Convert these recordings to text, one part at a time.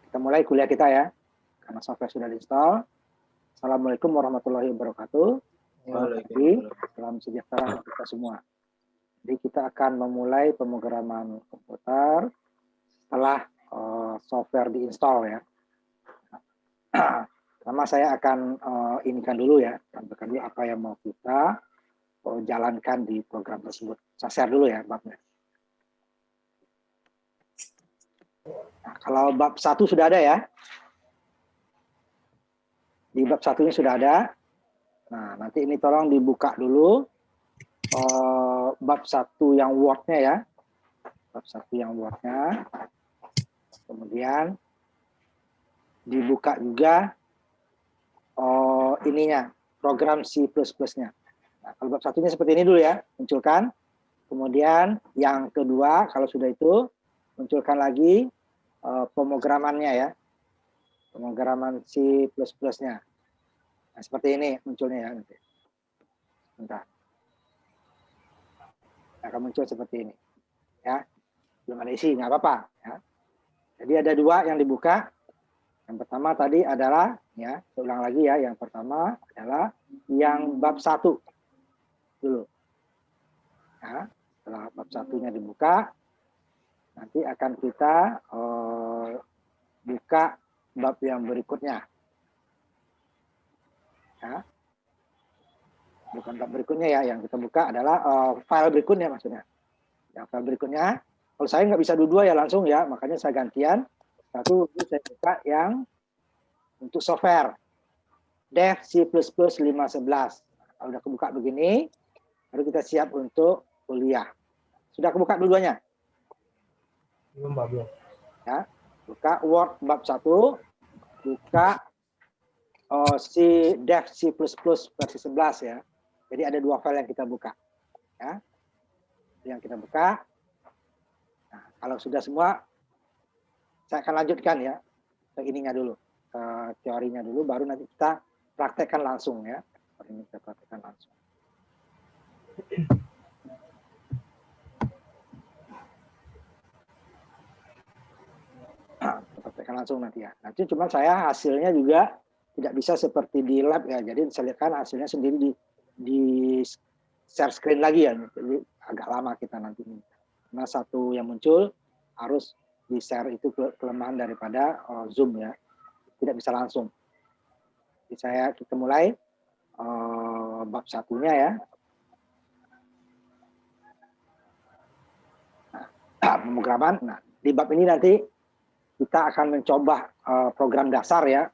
Kita mulai kuliah kita ya, karena software sudah diinstal. Assalamualaikum warahmatullahi wabarakatuh. Salam sejahtera untuk kita semua. Jadi kita akan memulai pemrograman komputer setelah software diinstal ya. Pertama saya akan inikan dulu ya, tampilkan dulu apa yang mau kita jalankan di program tersebut. Saya share dulu ya babnya. Nah, kalau bab 1 sudah ada ya. Di bab 1-nya sudah ada. Nah, nanti ini tolong dibuka dulu bab 1 yang Word-nya ya. Bab 1 yang Word-nya. Kemudian dibuka juga ininya, program C++-nya. Nah, kalau bab 1-nya seperti ini dulu ya, munculkan. Kemudian yang kedua, kalau sudah itu, munculkan lagi pemrogramannya ya. Pemrograman C++-nya. Nah, seperti ini munculnya ya nanti. Bentar. Akan muncul seperti ini. Ya. Belum ada isi, nggak apa-apa ya. Jadi ada dua yang dibuka. Yang pertama tadi adalah ya, saya ulang lagi ya, yang pertama adalah yang bab 1 dulu. Ya, setelah bab 1-nya dibuka, nanti akan kita buka bab yang berikutnya. Ya. Bukan bab berikutnya ya, yang kita buka adalah file berikutnya maksudnya. Yang file berikutnya, kalau saya nggak bisa dua-dua ya langsung ya, makanya saya gantian. Satu saya buka yang untuk software dev C++ 5.11. Kalau udah kebuka begini, baru kita siap untuk kuliah. Sudah kebuka dua-duanya? Belum, Pak, belum. Ya, buka Word bab 1, buka dev C++ versi 11 ya. Jadi ada dua file yang kita buka. Ya. Yang kita buka. Nah, kalau sudah semua, saya akan lanjutkan ya ke ininya dulu, ke teorinya dulu, baru nanti kita praktekkan langsung ya. Ini kita praktekkan langsung. Nah, praktekkan langsung nanti ya. Nanti cuma saya hasilnya juga tidak bisa seperti di lab ya. Jadi saya lihatkan hasilnya sendiri di share screen lagi ya. Jadi agak lama kita nanti. Karena satu yang muncul harus di share, itu kelemahan daripada Zoom ya. Tidak bisa langsung. Jadi kita mulai bab 1-nya ya. Nah, pemrograman. Nah, di bab ini nanti kita akan mencoba program dasar ya,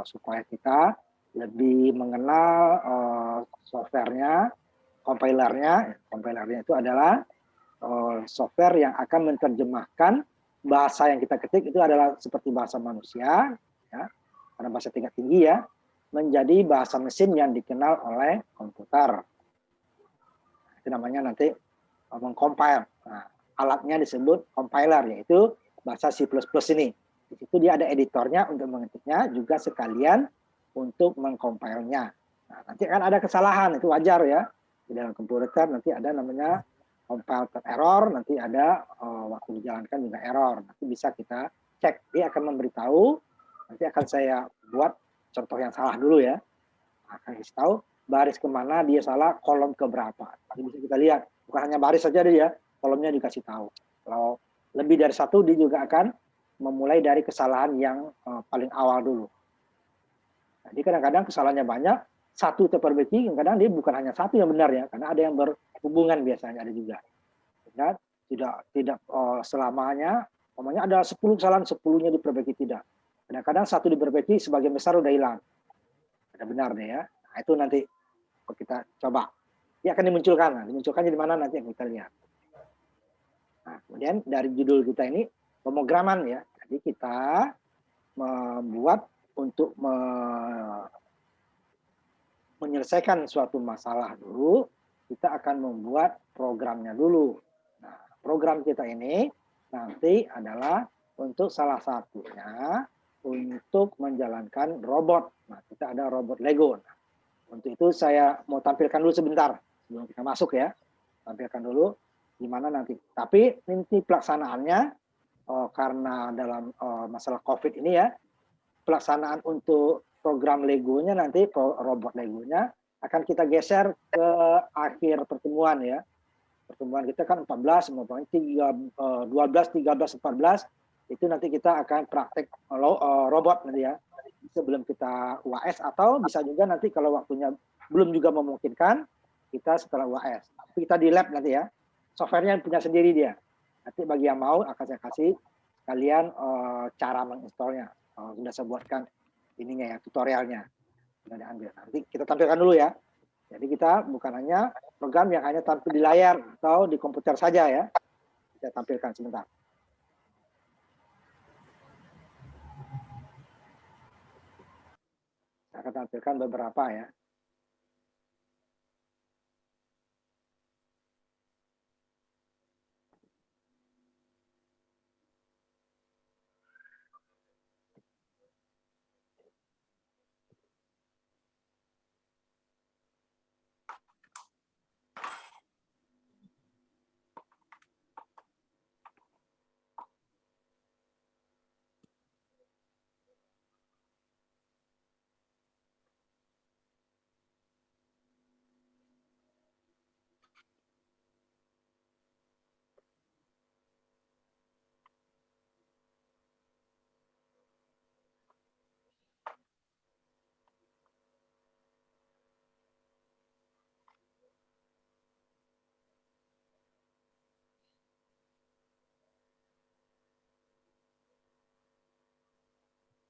supaya kita lebih mengenal softwarenya, compilernya. Compilernya itu adalah software yang akan menerjemahkan bahasa yang kita ketik itu adalah seperti bahasa manusia, ya, karena bahasa tingkat tinggi ya, menjadi bahasa mesin yang dikenal oleh komputer. Itu namanya nanti mengcompile. Nah, alatnya disebut compiler, yaitu bahasa C++ ini. Di situ dia ada editornya untuk mengetiknya, juga sekalian untuk mengcompile-nya. Nah, nanti akan ada kesalahan, itu wajar ya. Di dalam komputer nanti ada namanya compile error, nanti ada waktu dijalankan juga error. Nanti bisa kita cek, dia akan memberitahu, nanti akan saya buat contoh yang salah dulu ya. Akan kasih tahu baris kemana dia salah, kolom ke berapa. Nanti bisa kita lihat, bukan hanya baris saja dia, kolomnya dikasih tahu. Kalau lebih dari satu, dia juga akan memulai dari kesalahan yang paling awal dulu. Jadi kadang-kadang kesalahannya banyak, satu terperbaiki, kadang dia bukan hanya satu yang benar ya, karena ada yang berhubungan biasanya ada juga. Dan tidak selamanya, namanya ada 10 kesalahan, 10-nya diperbaiki, tidak. Kadang-kadang satu diperbaiki, sebagian besar udah hilang. Ada benar deh ya. Nah, itu nanti kita coba. Dia akan dimunculkan. Nah, dimunculkannya di mana nanti yang kita lihat. Nah, kemudian dari judul kita ini pemrograman ya. Jadi kita membuat untuk menyelesaikan suatu masalah dulu, kita akan membuat programnya dulu. Nah, program kita ini nanti adalah untuk salah satunya untuk menjalankan robot. Nah, kita ada robot Lego. Nah, untuk itu saya mau tampilkan dulu sebentar sebelum kita masuk ya. Tampilkan dulu gimana nanti. Tapi nanti pelaksanaannya karena dalam masalah COVID ini ya, pelaksanaan untuk program Legonya nanti, robot Legonya akan kita geser ke akhir pertemuan ya. Pertemuan kita kan 14, 12, 13, 14, itu nanti kita akan praktek robot nanti ya. Sebelum kita UAS, atau bisa juga nanti kalau waktunya belum juga memungkinkan, kita setelah UAS. Tapi kita di lab nanti ya, softwarenya punya sendiri dia. Nanti bagi yang mau akan saya kasih kalian cara menginstalnya. Sudah saya buatkan ininya ya, tutorialnya. Sudah diambil. Nanti kita tampilkan dulu ya. Jadi kita bukan hanya program yang hanya tampil di layar atau di komputer saja ya. Kita tampilkan sebentar. Saya akan tampilkan beberapa ya.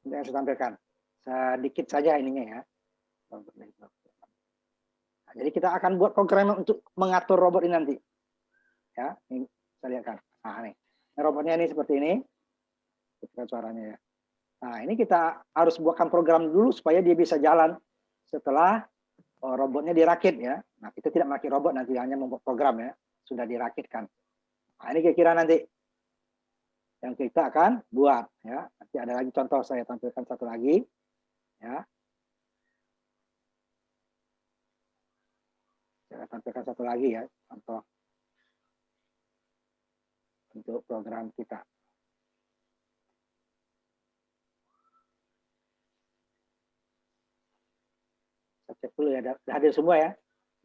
Yang saya tampilkan sedikit saja ininya ya. Nah, jadi kita akan buat program untuk mengatur robot ini nanti. Ya, ini saya lihatkan. Nah, ini robotnya ini seperti ini. Kita suaranya ya. Nah, ini kita harus buatkan program dulu supaya dia bisa jalan setelah robotnya dirakit ya. Nah, kita tidak merakit robot nanti, hanya membuat program ya. Sudah dirakitkan. Nah, ini kira-kira nanti yang kita akan buat ya. Nanti ada lagi contoh, saya tampilkan satu lagi ya. Saya tampilkan satu lagi ya, contoh untuk program kita. Saya cek dulu ya, sudah hadir semua ya.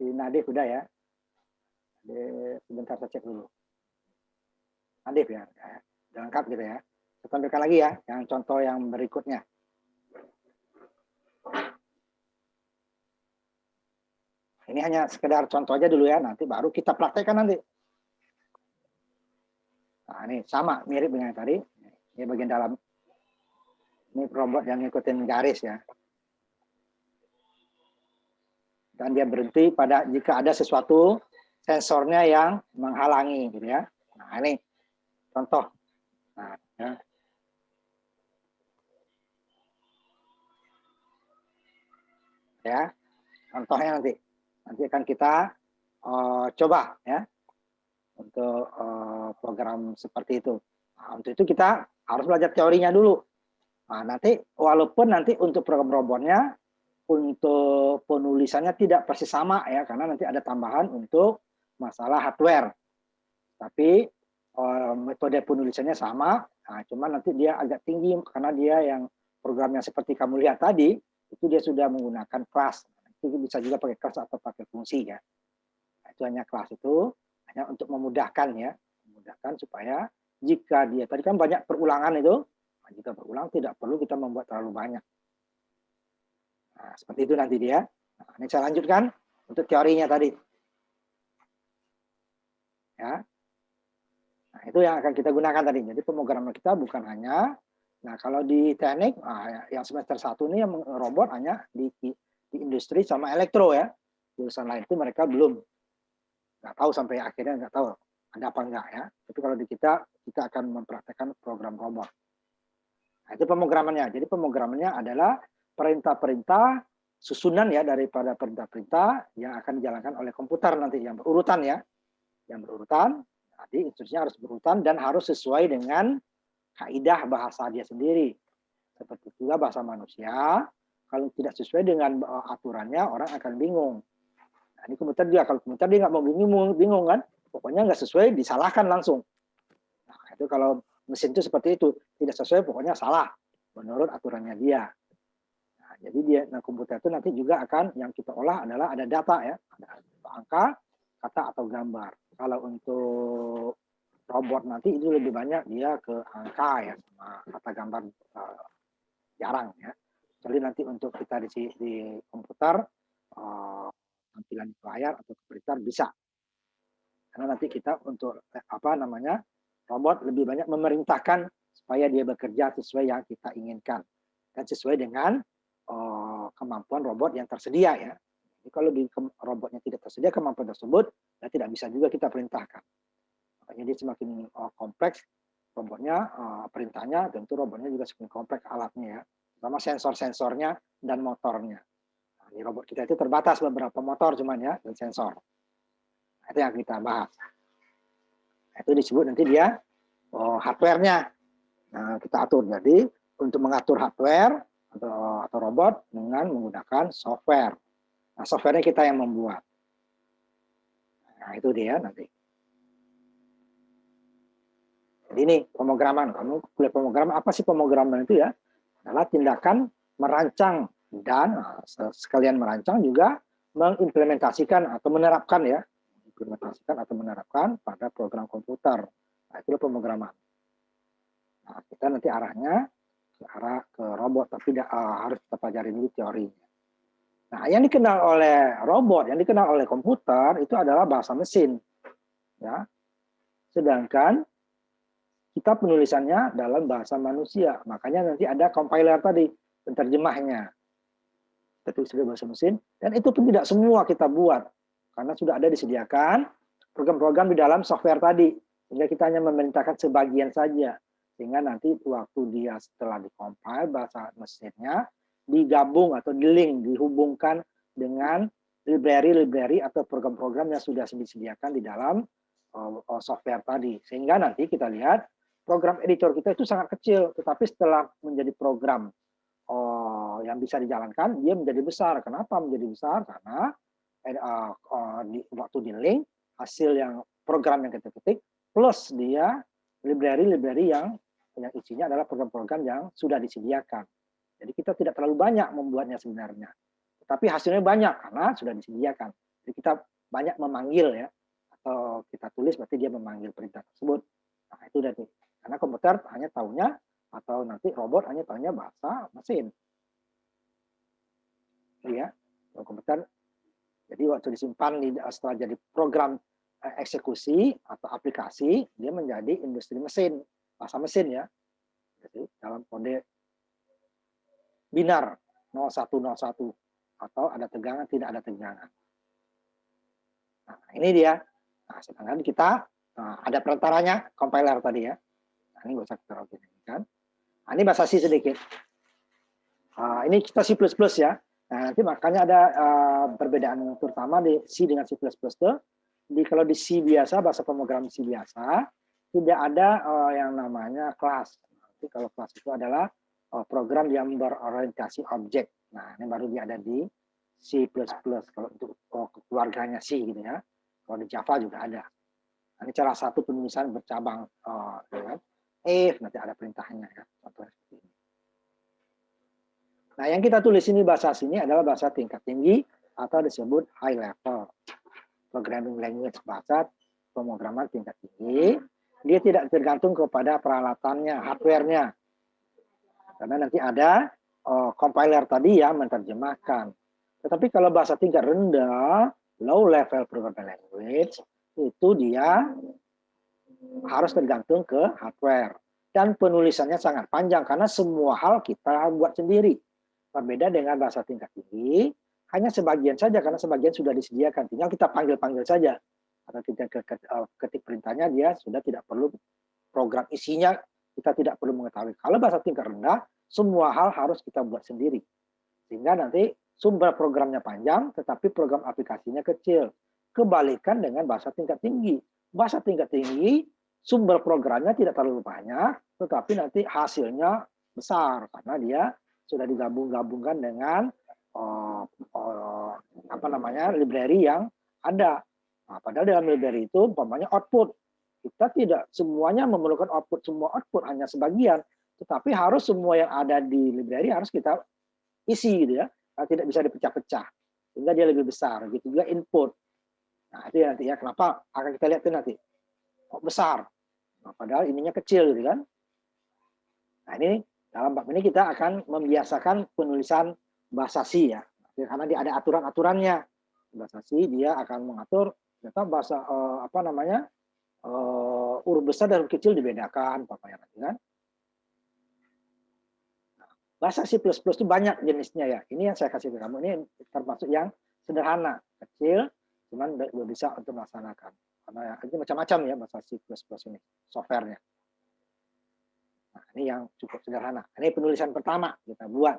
Si Nadif sudah ya. Sebentar saya cek dulu. Nadif ya, sudah lengkap gitu ya. Saya tampilkan lagi ya, yang contoh yang berikutnya. Ini hanya sekedar contoh aja dulu ya, nanti baru kita praktekkan nanti. Nah, ini sama, mirip dengan yang tadi. Ini bagian dalam. Ini robot yang ngikutin garis ya. Dan dia berhenti pada jika ada sesuatu sensornya yang menghalangi gitu ya. Nah, ini contoh. Nah, ya. Contohnya nanti akan kita coba ya untuk program seperti itu. Nah, untuk itu kita harus belajar teorinya dulu. Nah, nanti walaupun nanti untuk program robotnya untuk penulisannya tidak persis sama ya, karena nanti ada tambahan untuk masalah hardware. Tapi metode penulisannya sama, nah, cuman nanti dia agak tinggi karena dia yang programnya seperti kamu lihat tadi itu dia sudah menggunakan kelas. Itu bisa juga pakai kelas atau pakai fungsi ya. Nah, itu hanya kelas itu hanya untuk memudahkan ya, memudahkan supaya jika dia tadi kan banyak perulangan itu, nah, jika berulang tidak perlu kita membuat terlalu banyak. Nah, seperti itu nanti dia. Nah, ini saya lanjutkan untuk teorinya tadi. Ya. Nah, itu yang akan kita gunakan tadi. Jadi pemrograman kita bukan hanya, nah kalau di teknik, yang semester 1 ini yang robot hanya di industri sama elektro ya. Jurusan lain itu mereka belum. Nggak tahu sampai akhirnya nggak tahu ada apa enggak ya. Tapi kalau di kita akan mempraktekkan program robot. Nah, itu pemrogramannya. Jadi pemrogramannya adalah perintah-perintah susunan ya daripada perintah-perintah yang akan dijalankan oleh komputer nanti yang berurutan ya. Yang berurutan, jadi instruksinya harus berurutan dan harus sesuai dengan kaidah bahasa dia sendiri. Seperti juga bahasa manusia, kalau tidak sesuai dengan aturannya orang akan bingung. Nah, ini komputer dia, kalau komputer dia nggak mau bingung kan, pokoknya nggak sesuai disalahkan langsung. Nah, itu kalau mesin itu seperti itu, tidak sesuai pokoknya salah menurut aturannya dia. Nah, jadi komputer itu nanti juga akan yang kita olah adalah ada data ya, ada angka, kata atau gambar. Kalau untuk robot nanti itu lebih banyak dia ke angka ya, sama kata gambar jarang ya. Jadi nanti untuk kita di komputer tampilan di layar atau komputer bisa. Karena nanti kita untuk robot lebih banyak memerintahkan supaya dia bekerja sesuai yang kita inginkan dan sesuai dengan kemampuan robot yang tersedia ya. Jadi kalau robotnya tidak tersedia kemampuan tersebut, ya tidak bisa juga kita perintahkan. Makanya dia semakin kompleks robotnya, perintahnya tentu robotnya juga semakin kompleks alatnya ya, sama sensor-sensornya dan motornya. Nah, di robot kita itu terbatas beberapa motor cuman ya dan sensor. Nah, itu yang kita bahas. Nah, itu disebut nanti dia hardware-nya. Nah, kita atur. Jadi untuk mengatur hardware atau robot dengan menggunakan software. Nah, software-nya kita yang membuat. Nah, itu dia nanti. Jadi ini pemrograman. Kamu kuliah pemrograman, apa sih pemrograman itu ya? Adalah tindakan merancang dan sekalian merancang juga mengimplementasikan atau menerapkan ya. Implementasikan atau menerapkan pada program komputer. Nah, itu pemrograman. Nah, kita nanti arahnya ke arah ke robot, tapi harus kita pelajari dulu teorinya. Nah, yang dikenal oleh robot, yang dikenal oleh komputer itu adalah bahasa mesin. Ya. Sedangkan kita penulisannya dalam bahasa manusia. Makanya nanti ada compiler tadi, penterjemahnya. Kita tulis dari bahasa mesin, dan itu pun tidak semua kita buat. Karena sudah ada disediakan program-program di dalam software tadi. Sehingga kita hanya memerintahkan sebagian saja. Sehingga nanti waktu dia setelah dikompil bahasa mesinnya, digabung atau di-link, dihubungkan dengan library-library atau program-program yang sudah disediakan di dalam software tadi. Sehingga nanti kita lihat program editor kita itu sangat kecil, tetapi setelah menjadi program yang bisa dijalankan, dia menjadi besar. Kenapa menjadi besar? Karena waktu di-link, hasil yang program yang kita ketik, plus dia library-library yang isinya adalah program-program yang sudah disediakan. Jadi kita tidak terlalu banyak membuatnya sebenarnya. Tetapi hasilnya banyak karena sudah disediakan. Jadi kita banyak memanggil ya, atau kita tulis berarti dia memanggil perintah tersebut. Nah, itu dari karena komputer hanya tahunya atau nanti robot hanya tahunya bahasa mesin. Ya, komputer. Jadi waktu disimpan setelah jadi program eksekusi atau aplikasi, dia menjadi industri mesin, bahasa mesin ya. Jadi dalam kode binar 0101 atau ada tegangan tidak ada tegangan. Nah, ini dia. Nah, sedangkan kita ada perantaranya compiler tadi ya. Nah, ini nggak usah kita kan. Nah, ini bahasa C sedikit. Ini kita C++ ya. Nah, nanti makanya ada perbedaan terutama di C dengan C++ itu. Kalau di C biasa, bahasa pemrograman C biasa, tidak ada yang namanya kelas. Nanti kalau kelas itu adalah program yang berorientasi objek. Nah, ini baru dia ada di C++. Kalau untuk keluarganya C gitu ya. Kalau di Java juga ada. Nah, ini cara satu penulisan bercabang. Ya, if nanti ada perintahnya ya. Contohnya seperti ini. Nah, yang kita tulis ini bahasa sini adalah bahasa tingkat tinggi atau disebut high level. Programming language, bahasa pemrograman tingkat tinggi. Dia tidak tergantung kepada peralatannya, hardware-nya. Karena nanti ada compiler tadi yang menerjemahkan. Tetapi kalau bahasa tingkat rendah, low level programming language, itu dia harus tergantung ke hardware. Dan penulisannya sangat panjang karena semua hal kita buat sendiri. Berbeda dengan bahasa tingkat tinggi, hanya sebagian saja karena sebagian sudah disediakan. Tinggal kita panggil-panggil saja. Atau kita ketik perintahnya, dia sudah tidak perlu program isinya, kita tidak perlu mengetahui. Kalau bahasa tingkat rendah, semua hal harus kita buat sendiri. Sehingga nanti sumber programnya panjang, tetapi program aplikasinya kecil. Kebalikan dengan bahasa tingkat tinggi. Bahasa tingkat tinggi, sumber programnya tidak terlalu banyak, tetapi nanti hasilnya besar karena dia sudah digabung-gabungkan dengan library yang ada. Nah, padahal dalam library itu umpamanya output kita tidak semuanya memerlukan output semua output, hanya sebagian. Tetapi harus semua yang ada di library harus kita isi gitu ya. Tidak bisa dipecah-pecah. Sehingga dia lebih besar. Gitu juga input. Nah, itu ya nanti ya. Kenapa? Akan kita lihat itu nanti. Kok besar? Nah, padahal ininya kecil gitu kan. Nah, ini dalam bab ini kita akan membiasakan penulisan bahasa C ya. Karena dia ada aturan-aturannya. Bahasa C dia akan mengatur ternyata bahasa apa namanya? Huruf besar dan huruf kecil dibedakan papanya nanti kan. Bahasa C++ itu banyak jenisnya ya. Ini yang saya kasih ke kamu, ini termasuk yang sederhana, kecil, cuman udah bisa untuk melaksanakan. Karena ini macam-macam ya bahasa C++ ini, softwarenya. Nah, ini yang cukup sederhana. Ini penulisan pertama kita buat.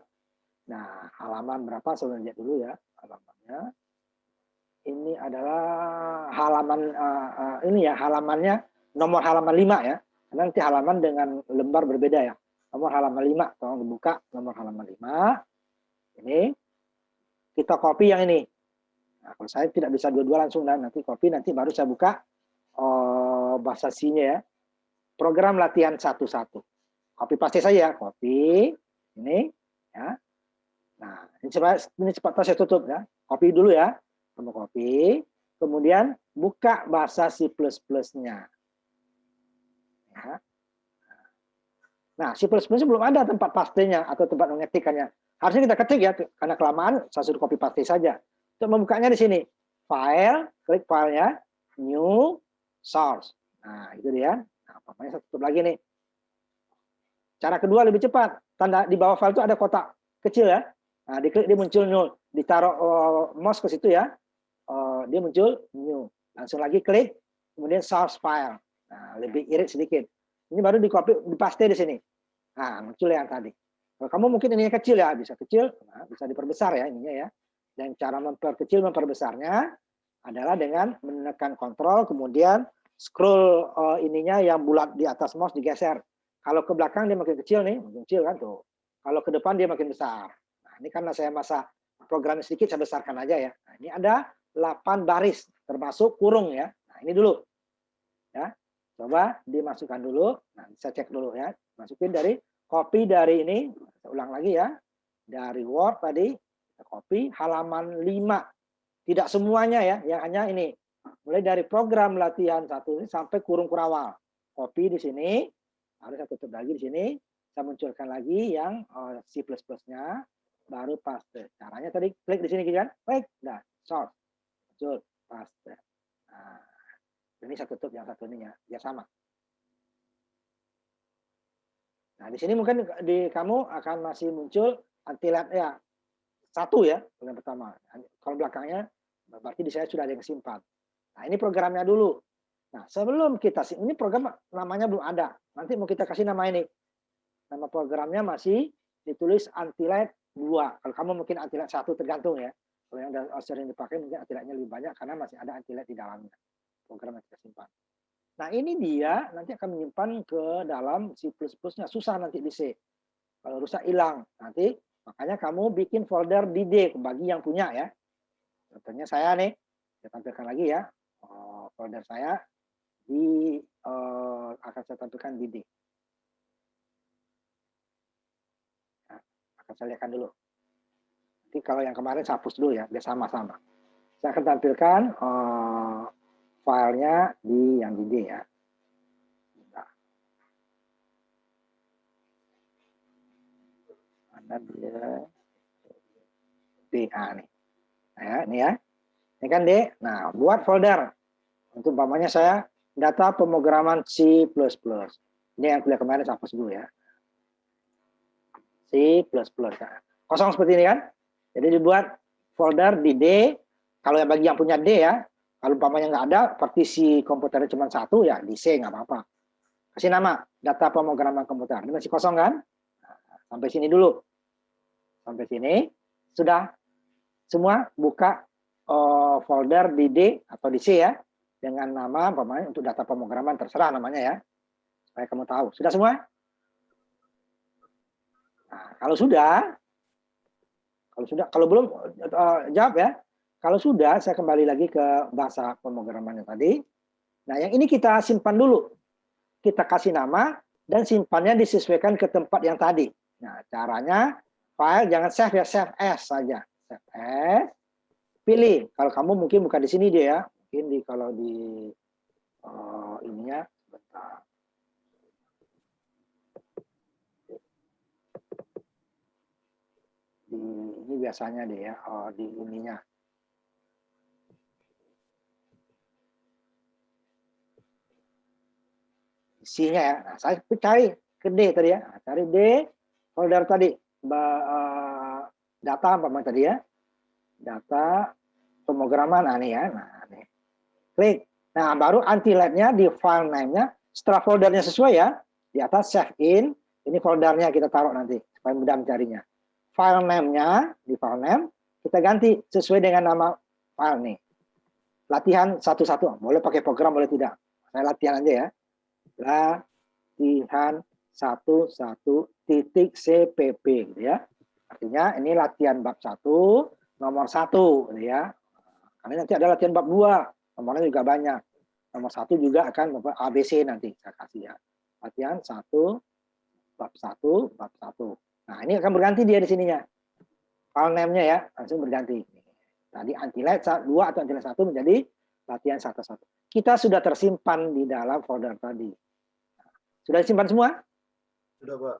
Nah, halaman berapa? Saya lihat dulu ya halamannya. Ini adalah halaman ini ya, halamannya nomor halaman 5 ya. Karena nanti halaman dengan lembar berbeda ya. Nomor halaman 5, tolong dibuka nomor halaman 5. Ini kita copy yang ini. Nah, kalau saya tidak bisa dua-dua langsung dan nanti copy, nanti baru saya buka bahasa C-nya ya. Program latihan 1.1. Copy paste saja ya, copy ini ya. Nah, ini cepat saya tutup ya. Copy dulu ya. Kamu copy, kemudian buka bahasa C++-nya. Ya. Nah, C++ belum ada tempat pastenya atau tempat mengetikkannya. Harusnya kita ketik ya, karena kelamaan saya suruh copy paste saja. Untuk membukanya di sini, file, klik filenya, new, source. Nah, itu dia. Nah, papanya saya tutup lagi nih. Cara kedua lebih cepat. Tanda di bawah file itu ada kotak kecil ya. Nah, diklik dia muncul new. Ditaruh mouse ke situ ya. Dia muncul new. Langsung lagi klik, kemudian source file. Nah, lebih irit sedikit. Ini baru di copy, dipaste di sini. Nah, muncul yang tadi. Kalau kamu mungkin ininya kecil ya, bisa kecil, nah, bisa diperbesar ya ininya ya. Dan cara memperkecil, memperbesarnya adalah dengan menekan kontrol, kemudian scroll ininya yang bulat di atas mouse digeser. Kalau ke belakang dia makin kecil nih, makin kecil kan tuh. Kalau ke depan dia makin besar. Nah, ini karena saya masa programnya sedikit, saya besarkan aja ya. Nah, ini ada 8 baris, termasuk kurung ya. Nah, ini dulu. Ya. Coba dimasukkan dulu. Nah, saya cek dulu ya. Masukin dari copy dari ini. Saya ulang lagi ya. Dari Word tadi, kita copy halaman 5. Tidak semuanya ya, yang hanya ini. Mulai dari program latihan 1 ini sampai kurung kurawal. Copy di sini. Harus saya tutup lagi di sini. Saya munculkan lagi yang C++-nya. Baru paste. Caranya tadi klik di sini kan. Klik. Nah, source. Muncul. Paste. Nah, ini saya tutup yang satu ini ya, biar sama. Nah, di sini mungkin di kamu akan masih muncul anti-lat ya. 1 ya, yang pertama. Kalau belakangnya berarti di saya sudah ada yang simpan. Nah, ini programnya dulu. Nah, sebelum kita ini program namanya belum ada. Nanti mau kita kasih nama ini. Nama programnya masih ditulis anti-lat 2. Kalau kamu mungkin anti-lat 1 tergantung ya. Kalau yang sering dipakai mungkin anti-latnya lebih banyak karena masih ada anti-lat di dalamnya. Program yang kita simpan. Nah, ini dia nanti akan menyimpan ke dalam C++-nya. Susah nanti di C. Kalau rusak hilang. Nanti makanya kamu bikin folder di D bagi yang punya ya. Contohnya saya nih, saya tampilkan lagi ya. Folder saya di akan saya tampilkan di D. Nah, akan saya lihatkan dulu. Nanti kalau yang kemarin saya hapus dulu ya, biar sama-sama. Saya akan tampilkan filenya di yang di D ya. Ada dia DA nih. Nah, ini ya. Ini kan D. Nah, buat folder. Untuk umpamanya saya data pemrograman C++. Ini yang kuliah kemarin saya hapus dulu ya. C++. Nah, kosong seperti ini kan. Jadi dibuat folder di D. Kalau yang bagi yang punya D ya. Kalau umpamanya nggak ada, partisi komputernya cuma 1, ya di C nggak apa-apa. Kasih nama, data pemrograman komputer. Ini masih kosong kan? Nah, sampai sini dulu. Sampai sini, sudah semua buka folder di D atau di C ya. Dengan nama, umpamanya untuk data pemrograman, terserah namanya ya. Supaya kamu tahu. Sudah semua? Nah, kalau kalau belum, jawab ya. Kalau sudah, saya kembali lagi ke bahasa pemrogramannya tadi. Nah, yang ini kita simpan dulu. Kita kasih nama dan simpannya disesuaikan ke tempat yang tadi. Nah, caranya file jangan save ya, save as saja. Save as. Pilih. Kalau kamu mungkin bukan di sini dia ya. Mungkin kalau di ininya bentar. Ini biasanya deh ya, di ininya. Isinya ya. Nah, saya cari ke D tadi ya. Nah, cari D, folder tadi. Data apa tadi ya? Data pemrograman. Nah, nih ya. Nah, nih. Klik. Nah, baru anti-light-nya di file name-nya. Setelah foldernya sesuai ya, di atas save in. Ini foldernya kita taruh nanti, supaya mudah mencarinya. File name-nya, di file name, kita ganti sesuai dengan nama file nih. Latihan 1.1. Boleh pakai program, boleh tidak. Saya latihan aja ya. Latihan 1.1.cpp gitu ya. Artinya ini latihan bab 1 nomor 1 gitu ya. Karena nanti ada latihan bab 2, nomornya juga banyak. Nomor 1 juga akan ABC nanti saya kasih ya. Latihan 1 bab 1 bab 1. Nah, ini akan berganti dia di sininya. File name-nya ya, langsung berganti. Tadi anti-light 2 atau anti-light 1 menjadi latihan 1.1. Kita sudah tersimpan di dalam folder tadi. Sudah disimpan semua? Sudah, Pak.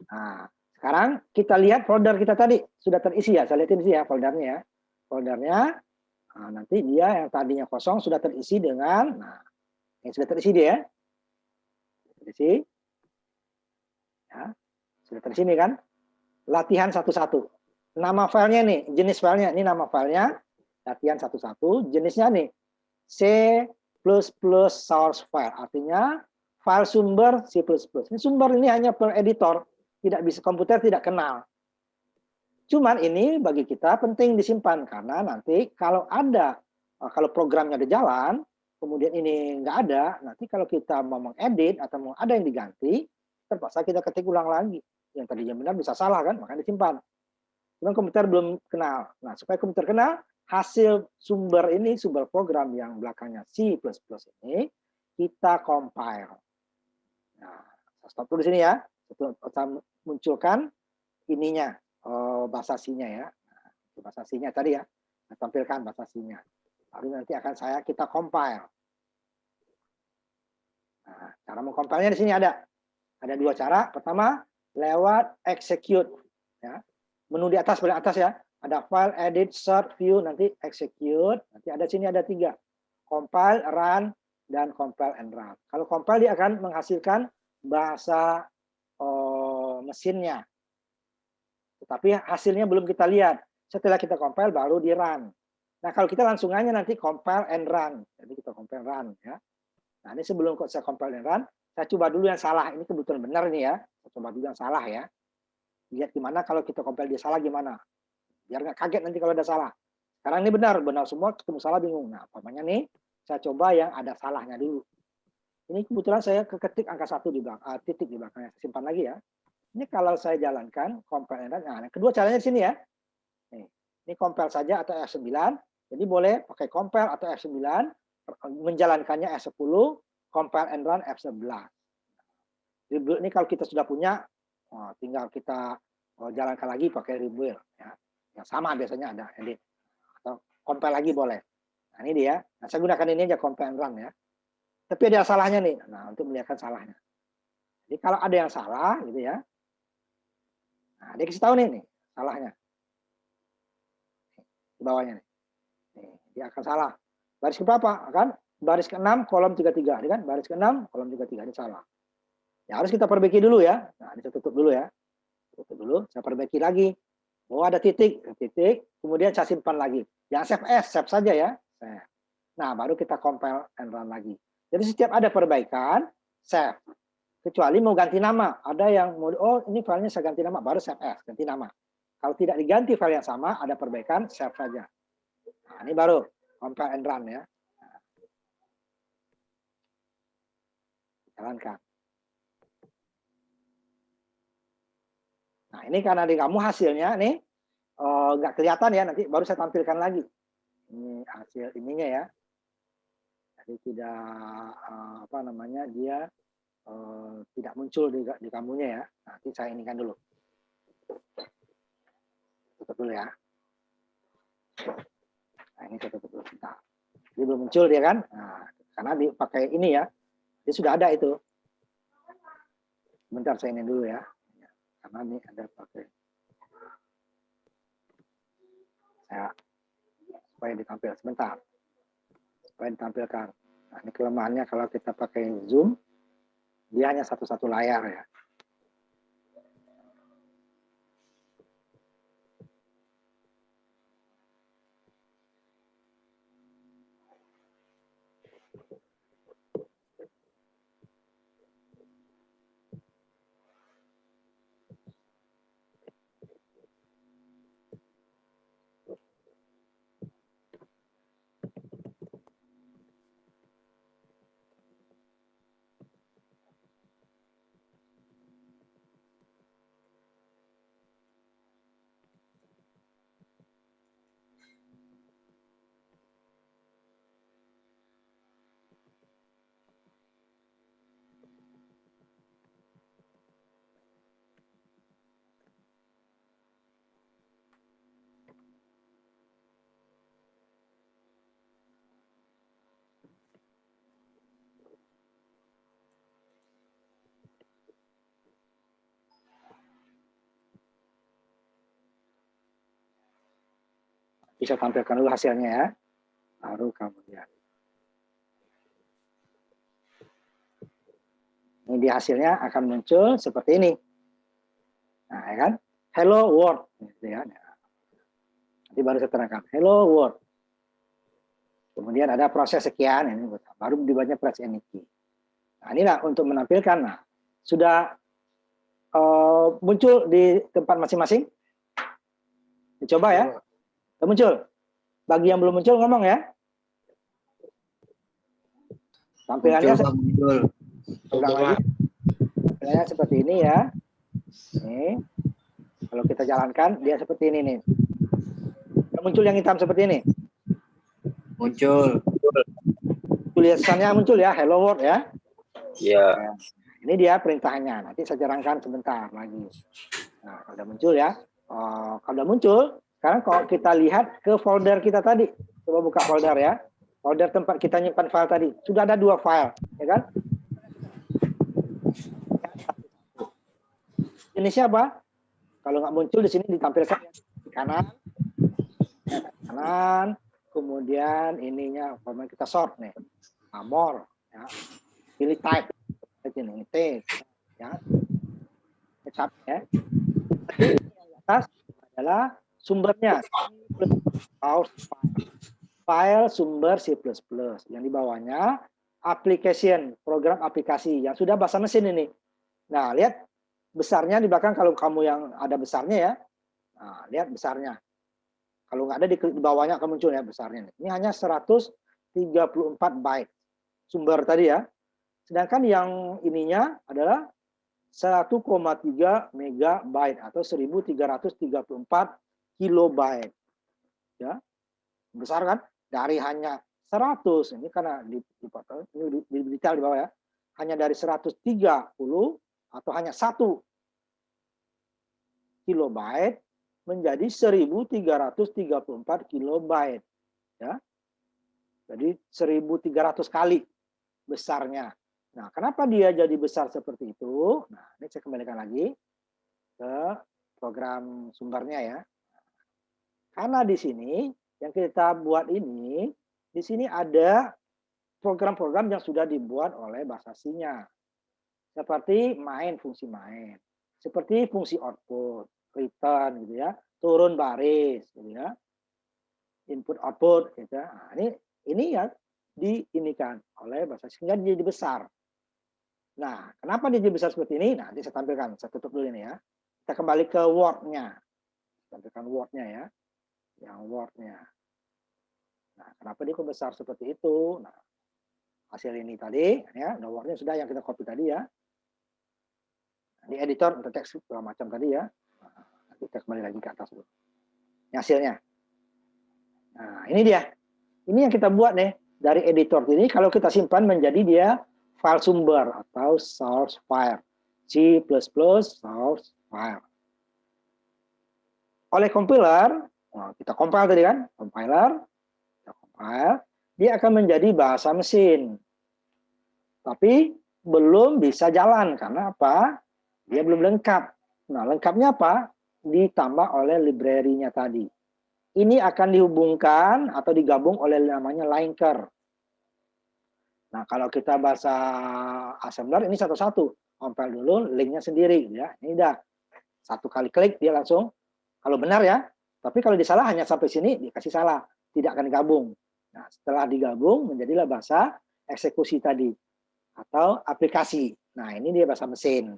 Nah, sekarang kita lihat folder kita tadi. Sudah terisi ya, saya lihatin sih ya foldernya ya. Foldernya, nah, nanti dia yang tadinya kosong sudah terisi dengan, nah, yang sudah terisi dia. Terisi. Ya, sudah terisi nih kan. Latihan 1.1. Nama filenya nih, jenis filenya. Ini nama filenya, latihan 1.1. Jenisnya nih, C++ source file. Artinya, file sumber C++. Ini sumber ini hanya per editor. Tidak bisa, komputer tidak kenal. Cuman ini bagi kita penting disimpan. Karena nanti kalau ada, kalau programnya ada jalan, kemudian ini nggak ada, nanti kalau kita mau mengedit atau mau ada yang diganti, terpaksa kita ketik ulang lagi. Yang tadinya benar bisa salah kan, makanya disimpan. Cuman komputer belum kenal. Nah, supaya komputer kenal, hasil sumber ini, sumber program yang belakangnya C++ ini, kita compile. Nah, stop dulu di sini ya. Saya munculkan ininya, bahasa C-nya ya. Nah, bahasa C-nya tadi ya. Saya tampilkan bahasa C-nya. Lalu nanti akan kita compile. Nah, cara mengcompile-nya di sini ada. Ada dua cara. Pertama, lewat execute. Ya. Menu di atas, paling atas ya. Ada file, edit, search, view, nanti execute. Nanti ada sini ada 3. Compile, run, dan compile and run. Kalau compile dia akan menghasilkan bahasa mesinnya. Tetapi hasilnya belum kita lihat. Setelah kita compile baru di run. Nah, kalau kita langsung aja nanti compile and run. Jadi kita compile run ya. Nah, ini sebelum saya compile and run, saya coba dulu yang salah. Ini kebetulan benar nih ya. Saya coba dulu yang salah ya. Lihat gimana kalau kita compile dia salah gimana. Biar nggak kaget nanti kalau ada salah. Sekarang ini benar semua, ketemu salah bingung. Nah, umpamanya nih, saya coba yang ada salahnya dulu. Ini kebetulan saya keketik angka 1 di belakang, titik di belakangnya. Saya simpan lagi ya. Ini kalau saya jalankan, compile and run. Nah, kedua caranya di sini ya. Nih, ini compile saja atau F9. Jadi boleh pakai compile atau F9, menjalankannya F10, compile and run F11. Ini kalau kita sudah punya, tinggal kita jalankan lagi pakai rebuild ya. Yang sama biasanya ada edit atau compile lagi boleh. Nah, ini dia. Nah, saya gunakan ini aja compile and run ya. Tapi ada salahnya nih. Nah, untuk melihatkan salahnya. Jadi kalau ada yang salah gitu ya. Nah, dia kasih tahu nih salahnya. Di bawahnya nih. Dia akan salah. Baris ke berapa? Kan baris ke-6 kolom 33, ini kan baris ke-6 kolom 33 ini salah. Ya harus kita perbaiki dulu ya. Nah, ini saya tutup dulu ya. Tutup dulu, saya perbaiki lagi. Oh, ada titik, kemudian saya simpan lagi. Yang save as, save saja ya. Nah, baru kita compile and run lagi. Jadi setiap ada perbaikan, save. Kecuali mau ganti nama. Ada yang mau, oh ini filenya saya ganti nama, baru save as, ganti nama. Kalau tidak diganti file yang sama, ada perbaikan, save saja. Nah, ini baru compile and run ya. Jalankan. Nah, ini karena di kamu hasilnya nih nggak kelihatan ya, nanti baru saya tampilkan lagi. Ini hasil ininya ya. Jadi tidak apa namanya, dia tidak muncul di kamunya ya. Nanti saya inikan dulu. Tutup dulu ya. Nah, ini saya tutup dulu. Nah, jadi belum muncul dia kan? Nah, karena dipakai ini ya. Dia sudah ada itu. Bentar saya ini dulu ya. Karena ini ada pakai. Saya supaya ditampilkan sebentar. Supaya ditampilkan. Nah, ini kelemahannya kalau kita pakai Zoom, dia hanya satu-satu layar ya. Bisa tampilkan dulu hasilnya ya. Baru kamu lihat. Ini di hasilnya akan muncul seperti ini. Nah, ya kan? Hello world. Gitu ya. Nanti baru saya terangkan. Hello world. Kemudian ada proses sekian. Ini baru dibuatnya press any key. Nah, inilah untuk menampilkan. Nah, sudah muncul di tempat masing-masing. Dicoba ya. Sudah muncul. Bagi yang belum muncul ngomong ya. Tampilannya muncul. Tampilannya seperti ini ya. Nih. Kalau kita jalankan dia seperti ini nih. Muncul yang hitam seperti ini. Muncul. Tulisannya muncul ya, hello world ya. Iya. Nah, ini dia perintahnya. Nanti saya terangkan sebentar lagi. Nah, kalau udah muncul ya. Kalau udah muncul, sekarang kalau kita lihat ke folder kita tadi. Coba buka folder ya. Folder tempat kita nyimpan file tadi. Sudah ada 2 file, ya kan? Jenisnya apa? Kalau nggak muncul di sini ditampilkan di kanan, kemudian ininya, format kita sort nih, more, ya. Pilih type, ini T, ya, kecap ya. Di atas adalah sumbernya, file sumber C++, yang di bawahnya application, program aplikasi yang sudah bahasa mesin ini. Nah, lihat besarnya di belakang kalau kamu yang ada besarnya ya. Nah, lihat besarnya. Kalau nggak ada di bawahnya akan muncul ya besarnya. Ini hanya 134 byte sumber tadi ya. Sedangkan yang ininya adalah 1,3 megabyte atau 1334 kilobyte. Ya. Besar kan? Dari hanya 100, ini karena di detail di bawah ya. Hanya dari 130 atau hanya 1 kilobyte menjadi 1334 kilobyte. Ya. Jadi 1300 kali besarnya. Nah, kenapa dia jadi besar seperti itu? Nah, ini saya kembalikan lagi ke program sumbernya ya. Karena di sini yang kita buat ini, di sini ada program-program yang sudah dibuat oleh bahasa C-nya. Seperti main, fungsi main. Seperti fungsi output, return gitu ya, turun baris gitu ya. Input output gitu. Nah, ini ya diinikan oleh bahasa C sehingga jadi besar. Nah, kenapa dia jadi besar seperti ini? Nah, nanti saya tampilkan, saya tutup dulu ini ya. Kita kembali ke Word-nya. Tampilkan Word-nya ya. Yang Word-nya. Nah, kenapa dia kok besar seperti itu? Nah, hasil ini tadi ya, Word-nya sudah yang kita copy tadi ya. Di editor untuk teks segala macam tadi ya. Nah, nanti kita kembali lagi ke atas dulu. Ini hasilnya. Nah, ini dia. Ini yang kita buat nih dari editor ini kalau kita simpan menjadi dia file sumber atau source file. C++ source file. Oleh compiler, kita compile tadi kan, compiler, kita compile, dia akan menjadi bahasa mesin. Tapi belum bisa jalan, karena apa? Dia belum lengkap. Nah, lengkapnya apa? Ditambah oleh library-nya tadi. Ini akan dihubungkan atau digabung oleh namanya linker. Nah, kalau kita bahasa assembler ini satu-satu. Compile dulu, linknya sendiri. Ya, ini udah satu kali klik dia langsung. Kalau benar ya. Tapi kalau disalah hanya sampai sini dikasih salah. Tidak akan digabung. Nah, setelah digabung menjadilah bahasa eksekusi tadi. Atau aplikasi. Nah, ini dia bahasa mesin.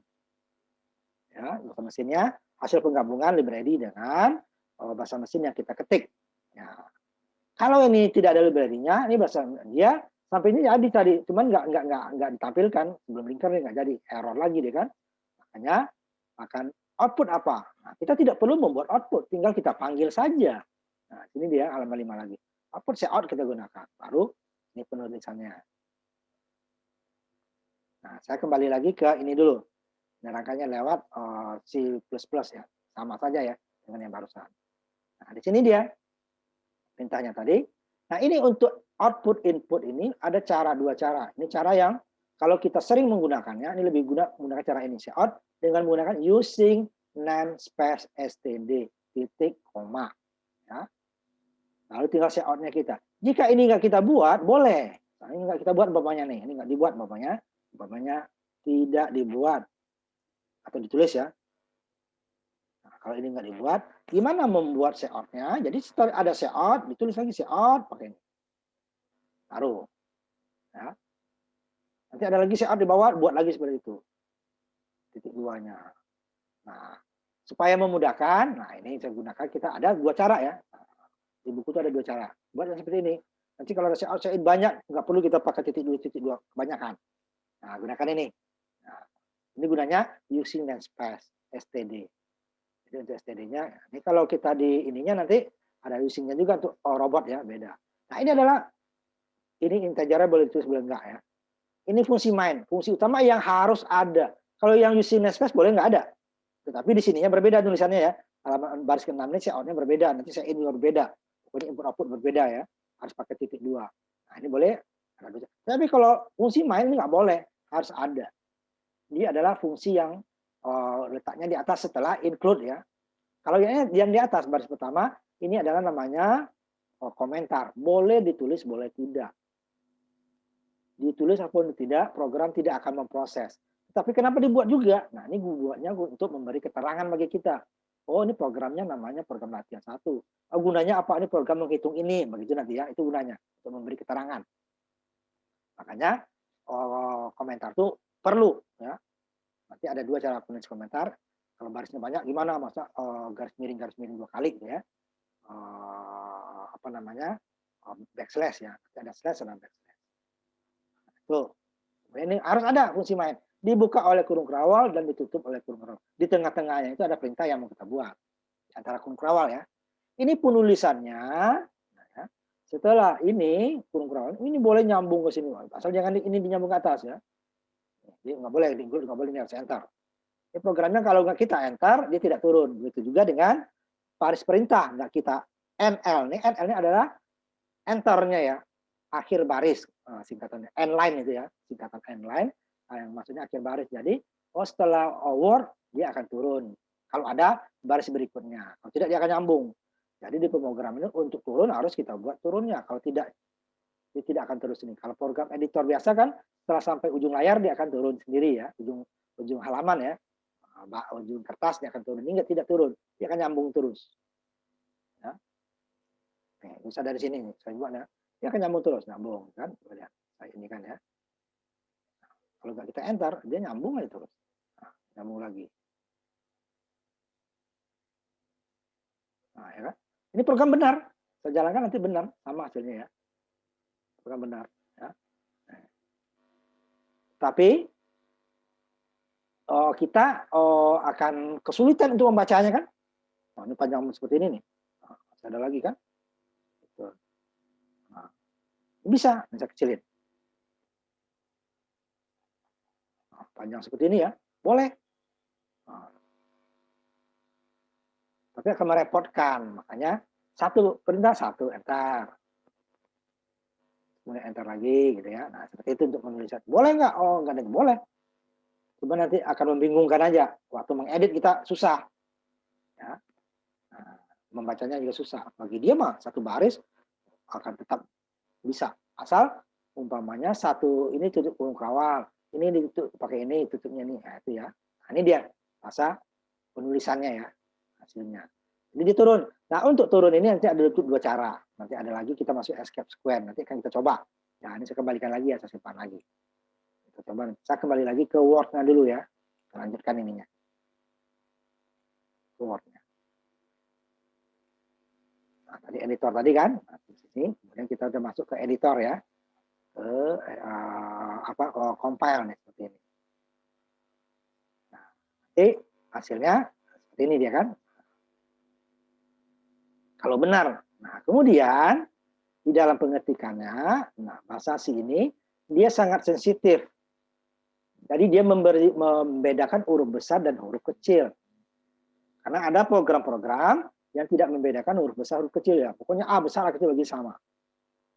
Ya, bahasa mesinnya hasil penggabungan library dengan bahasa mesin yang kita ketik. Ya. Kalau ini tidak ada library-nya, ini bahasa dia sampai ini jadi tadi, cuman nggak ditampilkan sebelum linker nggak jadi, error lagi deh kan. Makanya akan output apa? Nah, kita tidak perlu membuat output, tinggal kita panggil saja. Nah, ini dia halaman 5 lagi. Output cout kita gunakan, baru ini penulisannya. Nah, saya kembali lagi ke ini dulu. Nerangkannya lewat C++ ya, sama saja ya dengan yang barusan. Nah, di sini dia perintahnya tadi. Nah, ini untuk output input ini ada dua cara. Ini cara yang kalau kita sering menggunakannya, ini lebih menggunakan cara ini, cout dengan menggunakan using namespace std titik koma. Ya. Lalu tinggal coutnya kita. Jika ini nggak kita buat, boleh. Nah, ini nggak kita buat bapaknya nih, ini nggak dibuat bapaknya tidak dibuat atau ditulis ya. Nah, kalau ini nggak dibuat, gimana membuat cout-nya? Jadi setelah ada cout, ditulis lagi cout pakai ini. Taruh. Ya. Nanti ada lagi cout di bawah, buat lagi seperti itu. Titik duanya. Nah, supaya memudahkan, nah ini saya gunakan, kita ada dua cara ya. Di buku itu ada dua cara. Buat yang seperti ini. Nanti kalau ada cout banyak, nggak perlu kita pakai titik dua, kebanyakan. Nah, gunakan ini. Nah, ini gunanya using namespace std. Jadi untuk std-nya, ini kalau kita di ininya nanti ada using-nya juga untuk robot ya, beda. Nah, ini adalah ini integer boleh ditulis boleh enggak ya. Ini fungsi main, fungsi utama yang harus ada. Kalau yang using namespace boleh nggak ada. Tetapi di sininya berbeda tulisannya ya. Halaman baris ke-6 ini cout-nya berbeda, nanti saya ini berbeda. Pokoknya input output berbeda ya. Harus pakai titik 2. Nah, ini boleh ada. Tapi kalau fungsi main ini nggak boleh, harus ada. Dia adalah fungsi yang letaknya di atas setelah include ya. Kalau yang di atas baris pertama, ini adalah namanya komentar. Boleh ditulis, boleh tidak. Ditulis ataupun tidak, program tidak akan memproses. Tapi kenapa dibuat juga? Nah, ini buatnya untuk memberi keterangan bagi kita. Oh, ini programnya namanya program latihan 1. Oh, gunanya apa? Ini program menghitung ini. Begitu nanti ya, itu gunanya. Untuk memberi keterangan. Makanya komentar itu perlu. Ya. Nanti ada dua cara penulis komentar. Kalau barisnya banyak, gimana? Masa garis miring 2 kali gitu ya. Apa namanya? Backslash ya. Nanti ada slash, ada backslash. Tuh. Ini harus ada fungsi main. Dibuka oleh kurung kerawal dan ditutup oleh kurung kerawal. Di tengah-tengahnya itu ada perintah yang mau kita buat. Antara kurung kerawal ya. Ini penulisannya. Ya. Setelah ini kurung kerawal, ini boleh nyambung ke sini. Asal jangan ini dinyambung ke atas ya. Jadi nggak boleh di-include, nggak boleh harus enter. Ini programnya kalau nggak kita enter, dia tidak turun. Begitu juga dengan baris perintah. Nggak kita NL. Ini NL ini adalah enternya ya. Akhir baris. Singkatannya N-line itu ya. Singkatan N-line. Yang maksudnya akhir baris. Jadi, setelah word, dia akan turun. Kalau ada baris berikutnya. Kalau tidak, dia akan nyambung. Jadi di pemrograman ini untuk turun harus kita buat turunnya. Kalau tidak, dia tidak akan terus ini. Kalau program editor biasa kan, setelah sampai ujung layar dia akan turun sendiri ya, ujung halaman ya, ujung kertas dia akan turun. Ini tidak turun, dia akan nyambung terus. Ya. Nih, bisa dari sini nih, saya buat ya, dia akan nyambung terus, nyambung kan, lihat, saya ini kan ya. Nah, kalau nggak kita enter, dia nyambung aja terus, nah, nyambung lagi. Nah, ya kan? Ini program benar, saya jalankan nanti benar, sama hasilnya ya, program benar. Ya. Nah. Tapi kita akan kesulitan untuk membacanya kan. Nah, ini panjang seperti ini nih. Nah, ada lagi kan. Nah, Bisa kecilin. Nah, panjang seperti ini ya, boleh. Nah, tapi akan merepotkan, makanya perintah satu, enter. Kemudian enter lagi gitu ya. Nah, seperti itu untuk menulis. Boleh nggak? Oh, nggak ada, boleh. Cuma nanti akan membingungkan aja. Waktu mengedit kita susah. Ya. Nah, membacanya juga susah. Bagi dia mah satu baris akan tetap bisa. Asal umpamanya satu ini tutup kurung kawal, ini ditutup pakai ini, tutupnya ini. Nah, itu ya. Nah, ini dia masa penulisannya ya, hasilnya. Jadi diturun. Nah, untuk turun ini nanti ada dua cara. Nanti ada lagi kita masuk escape square. Nanti akan kita coba. Nah, ini saya kembalikan lagi ya, saya simpan lagi. Kita coba. Saya kembali lagi ke Word-nya dulu ya. Kita lanjutkan ininya. Ke Word-nya. Nah, tadi editor tadi kan. Nah, di sini. Kemudian kita udah masuk ke editor ya. Ke compile nih seperti ini. Nah, nanti hasilnya seperti ini dia kan. Kalau benar. Nah, kemudian di dalam pengetikannya, nah bahasa C ini dia sangat sensitif. Jadi dia membedakan huruf besar dan huruf kecil. Karena ada program-program yang tidak membedakan huruf besar huruf kecil ya. Pokoknya A besar A kecil lagi sama.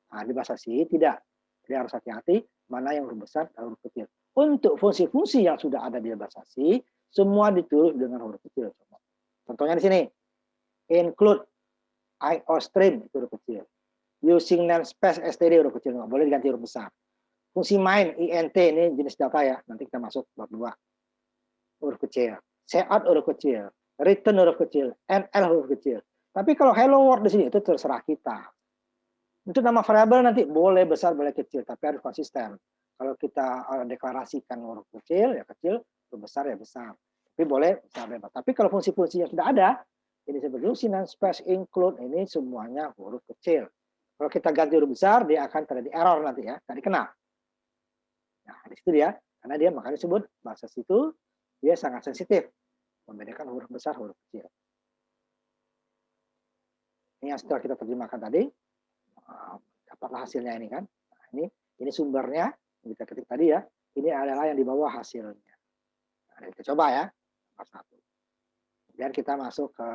Nah, di bahasa C tidak. Jadi harus hati-hati mana yang huruf besar dan huruf kecil. Untuk fungsi-fungsi yang sudah ada di bahasa C, semua ditulis dengan huruf kecil. Contohnya di sini. Include IOStream itu huruf kecil. Using namespace std huruf kecil, nggak boleh diganti huruf besar. Fungsi main int ini jenis data ya, nanti kita masuk bab 2. Huruf kecil. Cout huruf kecil. Return huruf kecil. NL huruf kecil. Tapi kalau hello world di sini itu terserah kita. Untuk nama variabel nanti boleh besar boleh kecil, tapi harus konsisten. Kalau kita deklarasikan huruf kecil ya kecil, huruf besar ya besar. Tapi boleh besar bebas. Tapi kalau fungsi-fungsi yang sudah ada, ini seperti using namespace include ini semuanya huruf kecil. Kalau kita ganti huruf besar, dia akan terjadi error nanti ya, nggak dikenal. Nah, di situ dia, karena dia makanya disebut bahasa situ, dia sangat sensitif, membedakan huruf besar, huruf kecil. Ini yang setelah kita terjemahkan tadi, dapatlah hasilnya ini kan. Nah, ini sumbernya, yang kita ketik tadi ya, ini adalah yang di bawah hasilnya. Nah, kita coba ya, nomor 1. Kemudian kita masuk ke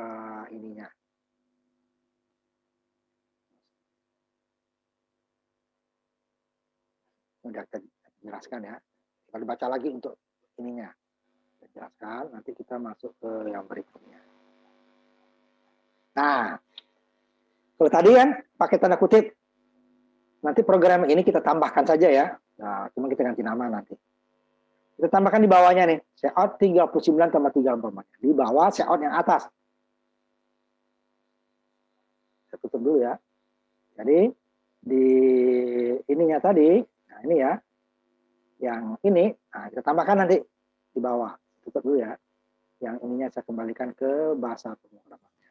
ininya. Sudah kita jelaskan ya. Kita baca lagi untuk ininya. Kita jelaskan, nanti kita masuk ke yang berikutnya. Nah, kalau tadi kan pakai tanda kutip, nanti program ini kita tambahkan saja ya. Nah, cuma kita ganti nama nanti. Kita tambahkan di bawahnya nih, cout 39 tambah 3 di bawah cout yang atas. Saya tutup dulu ya. Jadi di ininya tadi, nah ini ya, yang ini, nah kita tambahkan nanti di bawah. Tutup dulu ya. Yang ininya saya kembalikan ke bahasa pemrogramannya.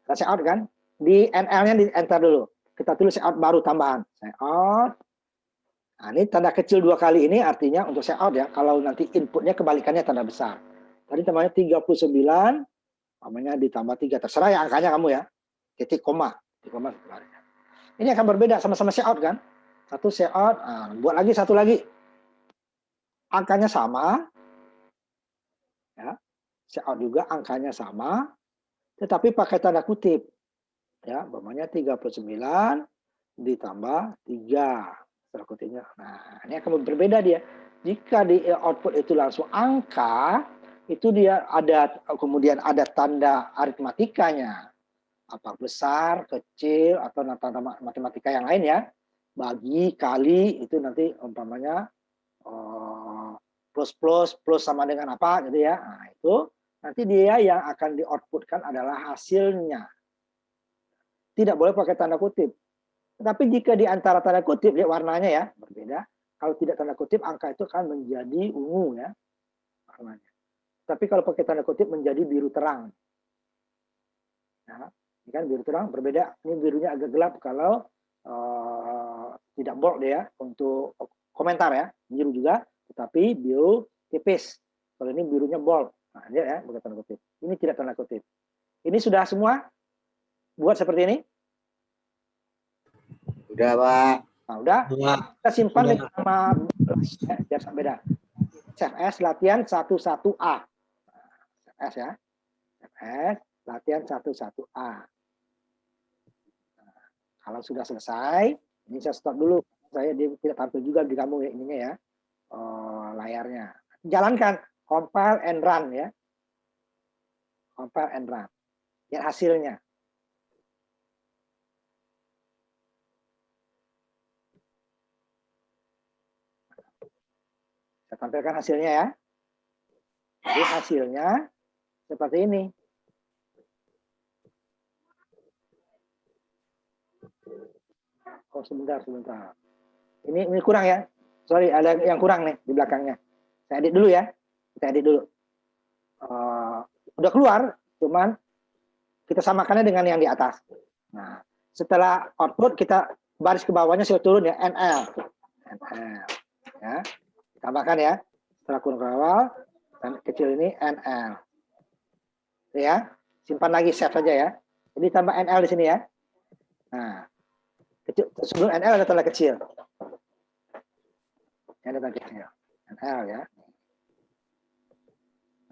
Kita cout kan, di NL-nya di enter dulu. Kita tulis cout baru tambahan. Cout. Nah, ini tanda kecil 2 kali ini artinya untuk cout ya. Kalau nanti inputnya kebalikannya tanda besar. Tadi tambahnya 39, namanya ditambah 3. Terserah ya angkanya kamu ya. Titik koma. Ini akan berbeda sama-sama cout kan. Satu cout, nah, buat lagi satu lagi. Angkanya sama. Ya. Cout juga angkanya sama. Tetapi pakai tanda kutip. Ya, umpamanya 39 ditambah 3. Tanda kutipnya. Nah, ini akan berbeda dia. Jika di output itu langsung angka, itu dia ada kemudian ada tanda aritmatikanya. Apa besar, kecil, atau tanda matematika yang lain ya. Bagi, kali, itu nanti umpamanya plus sama dengan apa gitu ya. Nah, itu nanti dia yang akan di-outputkan adalah hasilnya. Tidak boleh pakai tanda kutip. Tapi jika di antara tanda kutip, lihat warnanya ya, berbeda. Kalau tidak tanda kutip, angka itu akan menjadi ungu ya, warnanya. Tapi kalau pakai tanda kutip menjadi biru terang. Nah, ini kan biru terang berbeda. Ini birunya agak gelap kalau tidak bold ya untuk komentar ya, biru juga, tetapi biru tipis. Kalau ini birunya bold, nah dia ya bukan tanda kutip. Ini tidak tanda kutip. Ini sudah semua buat seperti ini. Udah, Pak. Nah, udah. Udah. Kita simpan Udah. dengan nama ya, biar sampai beda. CFS latihan 11A. CFS ya. CFS latihan 11A. Nah, kalau sudah selesai, ini saya stop dulu. Saya tidak tampil juga di kamu ya, ininya ya. Layarnya. Jalankan compile and run ya. Compile and run. Lihat hasilnya. Saya tampilkan hasilnya ya. Jadi hasilnya seperti ini. Oh, sebentar. Ini kurang ya. Sorry, ada yang kurang nih di belakangnya. Saya edit dulu ya. Kita edit dulu. Udah keluar, cuman kita samakannya dengan yang di atas. Nah, setelah output kita baris ke bawahnya saya turun ya, NL. Ya. Tambahkan ya. Setelah kurang ke bawah, dan kecil ini NL. Ya, simpan lagi, save saja ya. Jadi tambah NL di sini ya. Nah, sebelum NL ada tanda kecil. Ada tanda kecil. NL ya.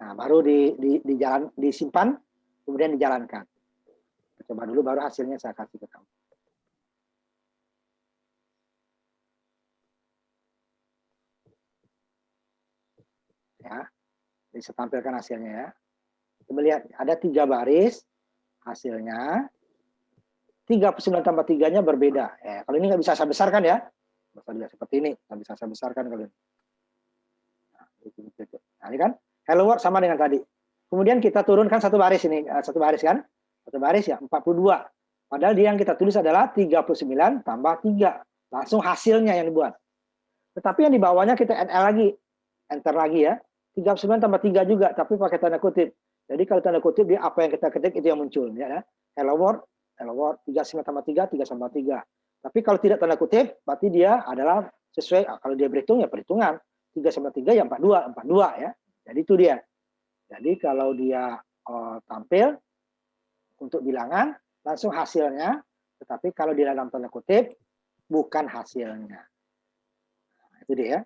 Nah, baru disimpan, kemudian dijalankan. Coba dulu, baru hasilnya saya kasih ke kamu. Ya, bisa tampilkan hasilnya ya. Kita lihat ada 3 baris hasilnya. 39 tambah 3-nya berbeda. Kalau ini nggak bisa saya besarkan ya. Seperti ini, nggak bisa saya besarkan kalau ini. Nah, ini kan hello world sama dengan tadi. Kemudian kita turunkan satu baris ini, satu baris kan? Satu baris ya, 42. Padahal dia yang kita tulis adalah 39 tambah 3. Langsung hasilnya yang dibuat. Tetapi yang di bawahnya kita NL lagi. Enter lagi ya. 39 tambah 3 juga, tapi pakai tanda kutip. Jadi kalau tanda kutip, dia apa yang kita ketik itu yang muncul. Ya. Hello world, 39 tambah 3, 3 tambah 3. Tapi kalau tidak tanda kutip, berarti dia adalah sesuai, kalau dia berhitung ya perhitungan. 3 tambah 3 ya 42 ya. Jadi itu dia. Jadi kalau dia tampil untuk bilangan, langsung hasilnya. Tetapi kalau di dalam tanda kutip, bukan hasilnya. Nah, itu dia ya.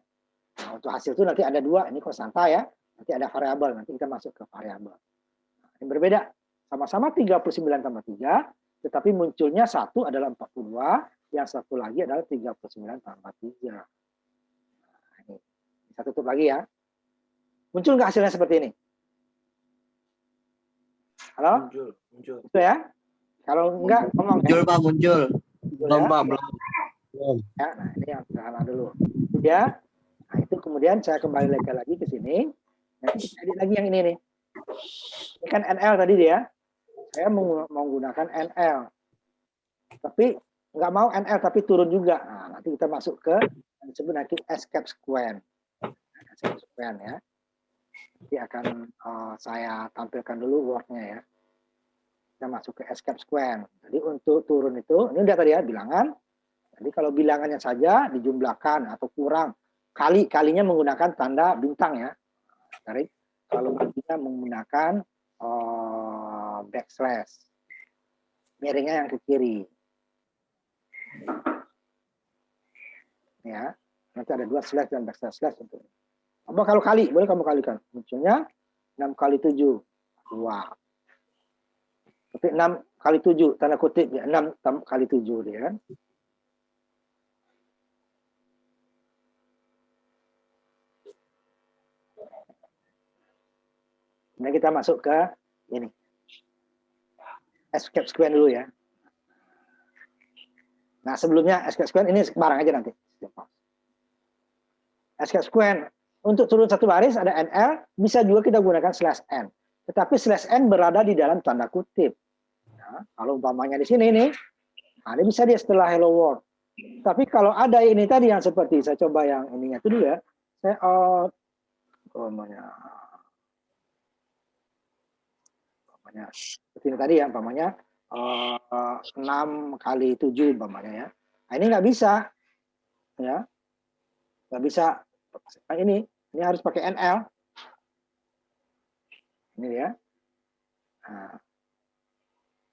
Nah, untuk hasil itu nanti ada 2, ini konstanta ya. Nanti ada variabel, nanti kita masuk ke variabel. Nah, ini berbeda. Sama-sama 39 tambah 3, tetapi munculnya satu adalah 42, yang satu lagi adalah 39 tambah 3. Nah, ini. Bisa tutup lagi ya. Muncul nggak hasilnya seperti ini? Halo? Muncul. Itu ya. Kalau enggak, ngomong. Muncul, Pak, muncul. Belum, Pak, belum. Ya, nah ini yang sederhana dulu. Ya. Nah, itu kemudian saya kembali lagi ke sini. Nanti kita edit lagi yang ini nih. Ini kan NL tadi dia. Saya menggunakan NL. Tapi nggak mau NL tapi turun juga. Nah, nanti kita masuk ke yang disebut nanti escape sequence. Escape sequence ya. Nanti akan saya tampilkan dulu Word-nya ya. Kita masuk ke escape sequence. Jadi untuk turun itu, ini udah tadi ya bilangan. Jadi kalau bilangannya saja dijumlahkan atau kurang, kalinya menggunakan tanda bintang ya. Jadi kalau baginya menggunakan backslash. Miringnya yang ke kiri. Ya. Nanti ada 2 slash dan backslash untuk ini. Apa kalau kali? Boleh kamu kalikan. Munculnya 6 kali 7. 2. Tapi 6 kali 7, tanda kutip ya. 6 kali 7 dia kan. Nah, kita masuk ke ini. Escape sequence dulu ya. Nah, sebelumnya escape sequence ini barang aja nanti. Escape sequence untuk turun satu baris ada NL, bisa juga kita gunakan /n. Tetapi /n berada di dalam tanda kutip. Nah, kalau umpamanya di sini nih, nah, ini bisa dia setelah hello world. Tapi kalau ada ini tadi yang seperti saya coba yang ininya itu dulu ya. Saya umpamanya seperti ini tadi ya, umpamanya 6 kali 7 umpamanya ya. Nah, ini nggak bisa ya, nggak bisa. Nah, ini harus pakai NL. Ini ya. Nah,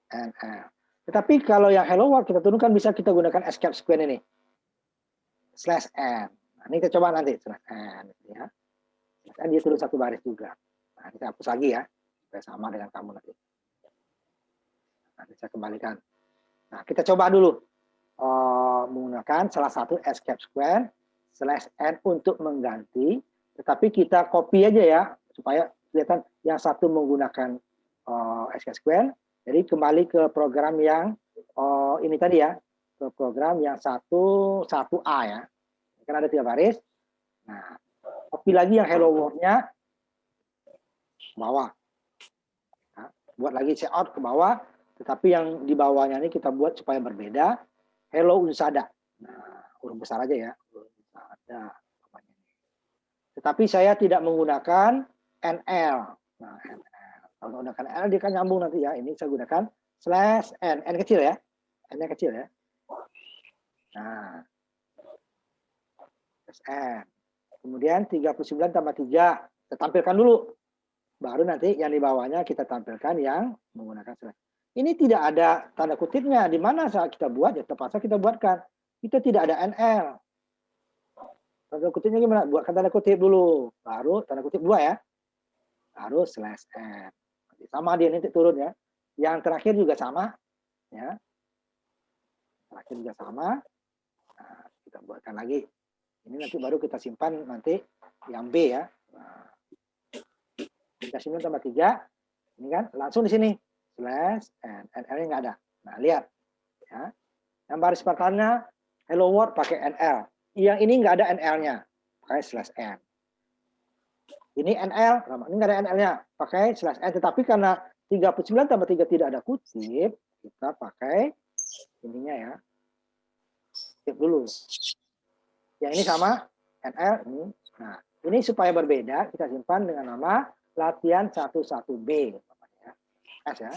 NL. Tetapi kalau yang hello world kita turunkan bisa kita gunakan escape sequence ini. /n. Nah, ini kita coba nanti /n ya. /n dia turun satu baris juga. Nah, kita hapus lagi ya. Supaya sama dengan kamu nanti. Nah, saya kembalikan. Nah, kita coba dulu menggunakan salah satu escape sequence /n untuk mengganti, tetapi kita copy aja ya supaya kelihatan yang satu menggunakan escape sequence. Jadi kembali ke program yang ini tadi ya, ke program yang 1A ya. Kan ada 3 baris. Nah, copy lagi yang hello world-nya ke bawah. Nah, buat lagi layout ke bawah, tetapi yang di bawahnya ini kita buat supaya berbeda. Hello Unsada. Nah, huruf besar aja ya. Unsada. Tetapi saya tidak menggunakan NL. Nah, NL. Kalau menggunakan NL dia kan nyambung nanti ya. Ini saya gunakan /n. N kecil ya. N-nya kecil ya. Nah. /n. Kemudian 39 tambah 3. Kita tampilkan dulu. Baru nanti yang di bawahnya kita tampilkan yang menggunakan /. Ini tidak ada tanda kutipnya. Di mana saat kita buat, ya terpaksa kita buatkan. Kita tidak ada NL. Tanda kutipnya gimana? Buatkan tanda kutip dulu. Baru tanda kutip 2 ya. Baru /n. Sama dia nanti turun ya. Yang terakhir juga sama. Ya. Terakhir juga sama. Nah, kita buatkan lagi. Ini nanti baru kita simpan nanti yang B ya. Nah, 39 tambah 3. Ini kan langsung di sini. /n. NL-nya nggak ada. Nah, lihat. Ya. Yang baris pertama, hello world pakai NL. Yang ini nggak ada NL-nya. Pakai /n. Ini NL, ini nggak ada NL-nya. Pakai /n. Tetapi karena 39 tambah 3 tidak ada kutip, kita pakai ininya ya. Kutip dulu. Yang ini sama, NL ini. Nah, ini supaya berbeda, kita simpan dengan nama latihan 11B. S ya.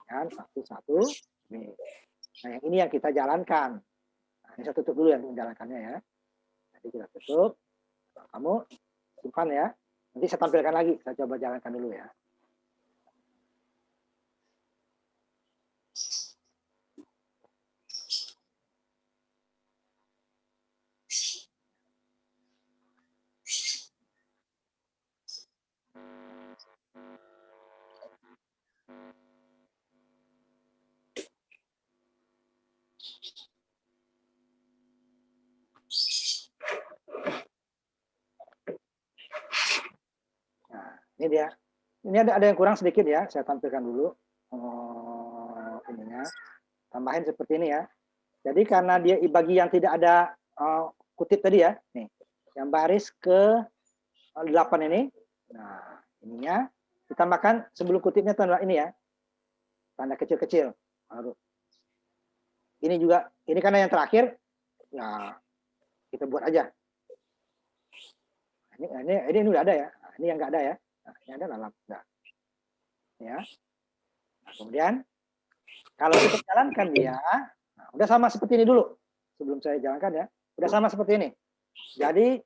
Latihan 11B. Nah, yang ini yang kita jalankan. Nah, ini saya tutup dulu yang menjalankannya ya. Jadi kita tutup. Kamu simpan ya. Nanti saya tampilkan lagi. Saya coba jalankan dulu ya. Nah, ini dia. Ini ada yang kurang sedikit ya. Saya tampilkan dulu. Ininya. Tambahin seperti ini ya. Jadi karena dia bagi yang tidak ada kutip tadi ya. Nih. Yang baris ke 8 ini. Nah, ininya ditambahkan sebelum kutipnya tanda ini ya. Tanda kecil-kecil. Ini juga, ini karena yang terakhir, ya kita buat aja. Ini udah ada ya. Ini yang nggak ada ya. Nah, ini ada dalam. Nah. Ya. Nah, kemudian kalau kita jalankan dia, nah, udah sama seperti ini dulu. Sebelum saya jalankan ya, udah sama seperti ini. Jadi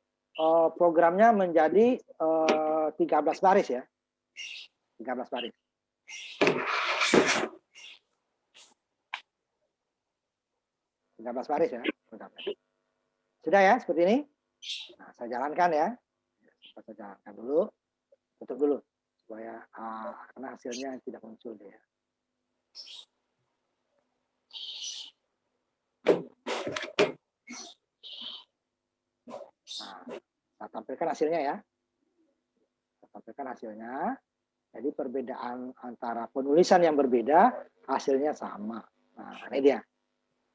programnya menjadi 13 baris ya. 13 baris. Baris ya. Sudah ya, seperti ini. Nah, saya jalankan ya. Saya jalankan dulu. Tutup dulu. Supaya karena hasilnya tidak muncul dia. Nah, saya tampilkan hasilnya ya. Saya tampilkan hasilnya. Jadi perbedaan antara penulisan yang berbeda, hasilnya sama. Nah, ini dia.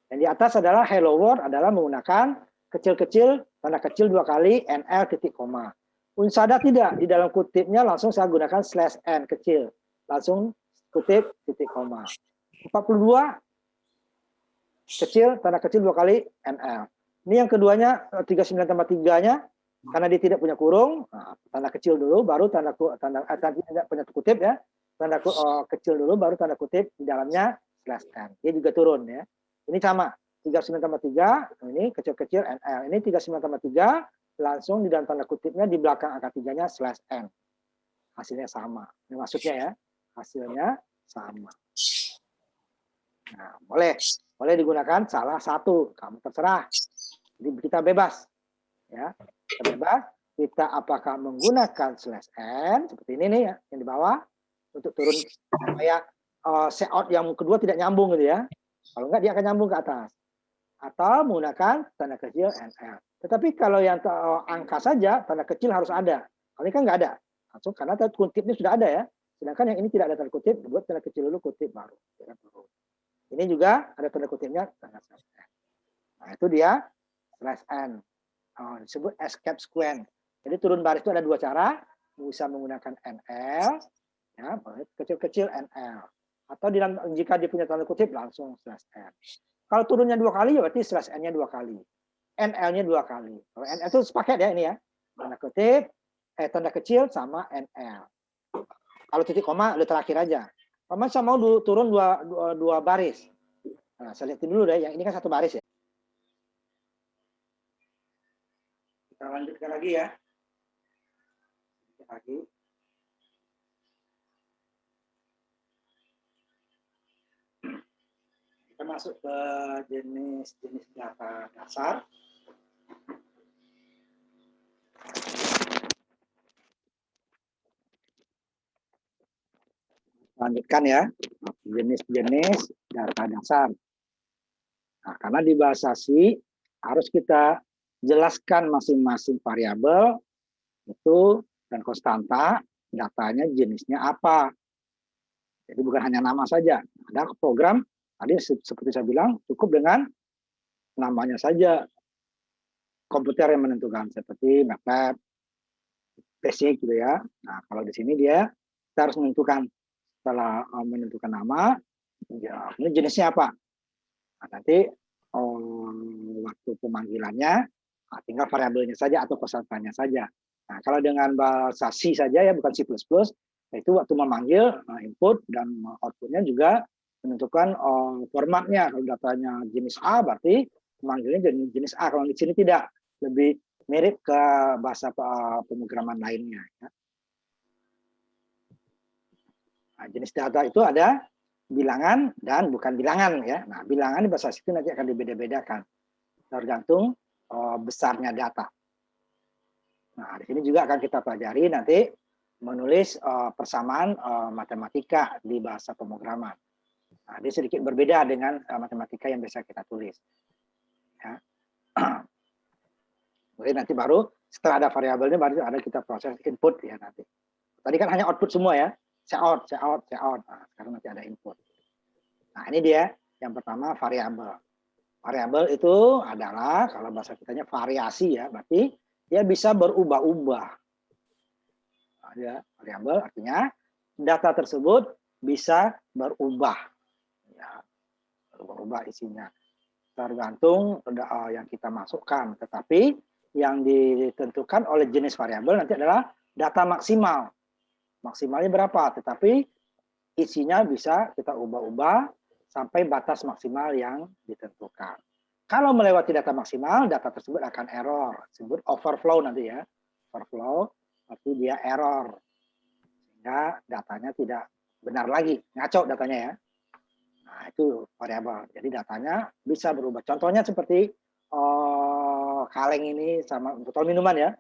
Yang di atas adalah hello world adalah menggunakan kecil-kecil, tanda kecil 2 kali, NL titik koma. Unsada tidak, di dalam kutipnya langsung saya gunakan /n kecil. Langsung kutip titik koma. 42 kecil, tanda kecil 2 kali, NL. Ini yang keduanya 39 tambah 3-nya, karena dia tidak punya kurung, nah, tanda kecil dulu, baru tanda tidak punya kutip ya, tanda kecil dulu, baru tanda kutip di dalamnya /n. Dia juga turun ya. Ini sama, 39 tambah 3, ini kecil-kecil NL. Ini 39 tambah 3, langsung di dalam tanda kutipnya, di belakang angka 3-nya /n. Hasilnya sama. Ini maksudnya ya, hasilnya sama. Nah, boleh digunakan salah satu, kamu terserah. Jadi kita bebas, ya. Kita bebas. Kita apakah menggunakan /n seperti ini nih ya, yang di bawah untuk turun supaya layout yang kedua tidak nyambung gitu ya. Kalau enggak dia akan nyambung ke atas. Atau menggunakan tanda kecil NL. Tetapi kalau yang angka saja, tanda kecil harus ada. Kalau ini kan nggak ada. Langsung karena tanda kutipnya sudah ada ya. Sedangkan yang ini tidak ada tanda kutip, buat tanda kecil dulu, kutip baru. Ini juga ada tanda kutipnya, tanda /n. Nah, itu dia /n. Disebut escape sequence. Jadi turun baris itu ada dua cara. Bisa menggunakan NL, ya, kecil-kecil NL. Atau jika dia punya tanda kutip, langsung /n. Kalau turunnya dua kali, ya berarti /n-nya dua kali. NL-nya dua kali. Kalau NL itu sepaket ya ini ya. Tanda kutip, tanda kecil sama NL. Kalau titik koma, udah terakhir aja. Kalau saya mau turun dua baris. Nah, saya lihatin dulu deh. Yang ini kan satu baris ya. Kita lanjutkan lagi ya. Lagi. Kita masuk ke jenis-jenis data dasar. Lanjutkan ya, jenis-jenis data dasar. Nah, karena di bahasa C harus kita jelaskan masing-masing variabel itu dan konstanta, datanya jenisnya apa. Jadi bukan hanya nama saja. Ada program, tadi seperti saya bilang, cukup dengan namanya saja. Komputer yang menentukan, seperti MATLAB, basic gitu ya. Nah, kalau di sini kita harus menentukan, setelah menentukan nama, ya, ini jenisnya apa. Nah, nanti waktu pemanggilannya, tinggal variabelnya saja atau konstantanya saja. Nah, kalau dengan bahasa C saja ya, bukan C++, yaitu waktu memanggil input dan outputnya juga menentukan formatnya. Kalau datanya jenis A, berarti memanggilnya jenis A. Kalau di sini tidak, lebih mirip ke bahasa pemrograman lainnya. Ya. Nah, jenis data itu ada bilangan dan bukan bilangan ya. Nah, bilangan di bahasa itu nanti akan dibeda-bedakan tergantung besarnya data. Nah, di sini juga akan kita pelajari nanti menulis persamaan matematika di bahasa pemrograman. Nah, dia sedikit berbeda dengan matematika yang biasa kita tulis. Ya. Kemudian nanti baru setelah ada variabelnya baru ada kita proses input ya nanti. Tadi kan hanya output semua ya. Cout. Nah, sekarang nanti ada input. Nah, ini dia yang pertama variabel. Variabel itu adalah kalau bahasa kitanya variasi ya, berarti dia bisa berubah-ubah. Nah, ya, variabel artinya data tersebut bisa berubah. Ya, berubah isinya. Tergantung yang kita masukkan. Tetapi yang ditentukan oleh jenis variabel nanti adalah data maksimal. Maksimalnya berapa? Tetapi isinya bisa kita ubah-ubah sampai batas maksimal yang ditentukan. Kalau melewati data maksimal, data tersebut akan error. Disebut overflow nanti ya. Overflow, berarti dia error. Sehingga datanya tidak benar lagi. Ngaco datanya ya. Nah, itu variabel. Jadi datanya bisa berubah. Contohnya seperti kaleng ini sama botol minuman ya.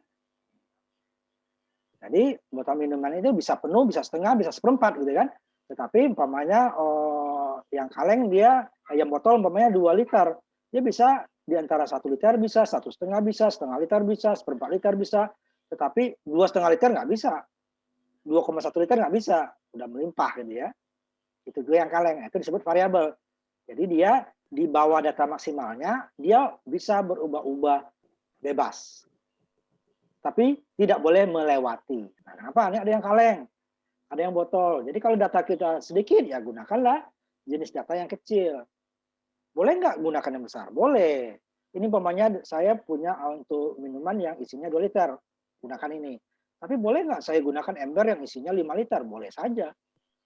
Jadi botol minuman itu bisa penuh, bisa setengah, bisa seperempat gitu kan. Tetapi umpamanya yang kaleng dia, yang botol umpamanya 2 liter. Dia bisa di antara 1 liter bisa, 1,5 bisa, setengah liter bisa, seperempat liter bisa. Tetapi 2,5 liter nggak bisa. 2,1 liter nggak bisa. Udah melimpah gitu ya. Itu gue yang kaleng. Itu disebut variabel. Jadi dia di bawah data maksimalnya, dia bisa berubah-ubah bebas. Tapi tidak boleh melewati. Nah, kenapa? Ini ada yang kaleng, ada yang botol. Jadi kalau data kita sedikit, ya gunakanlah jenis data yang kecil. Boleh nggak gunakan yang besar? Boleh. Ini umpamanya saya punya untuk minuman yang isinya 2 liter. Gunakan ini. Tapi boleh nggak saya gunakan ember yang isinya 5 liter? Boleh saja.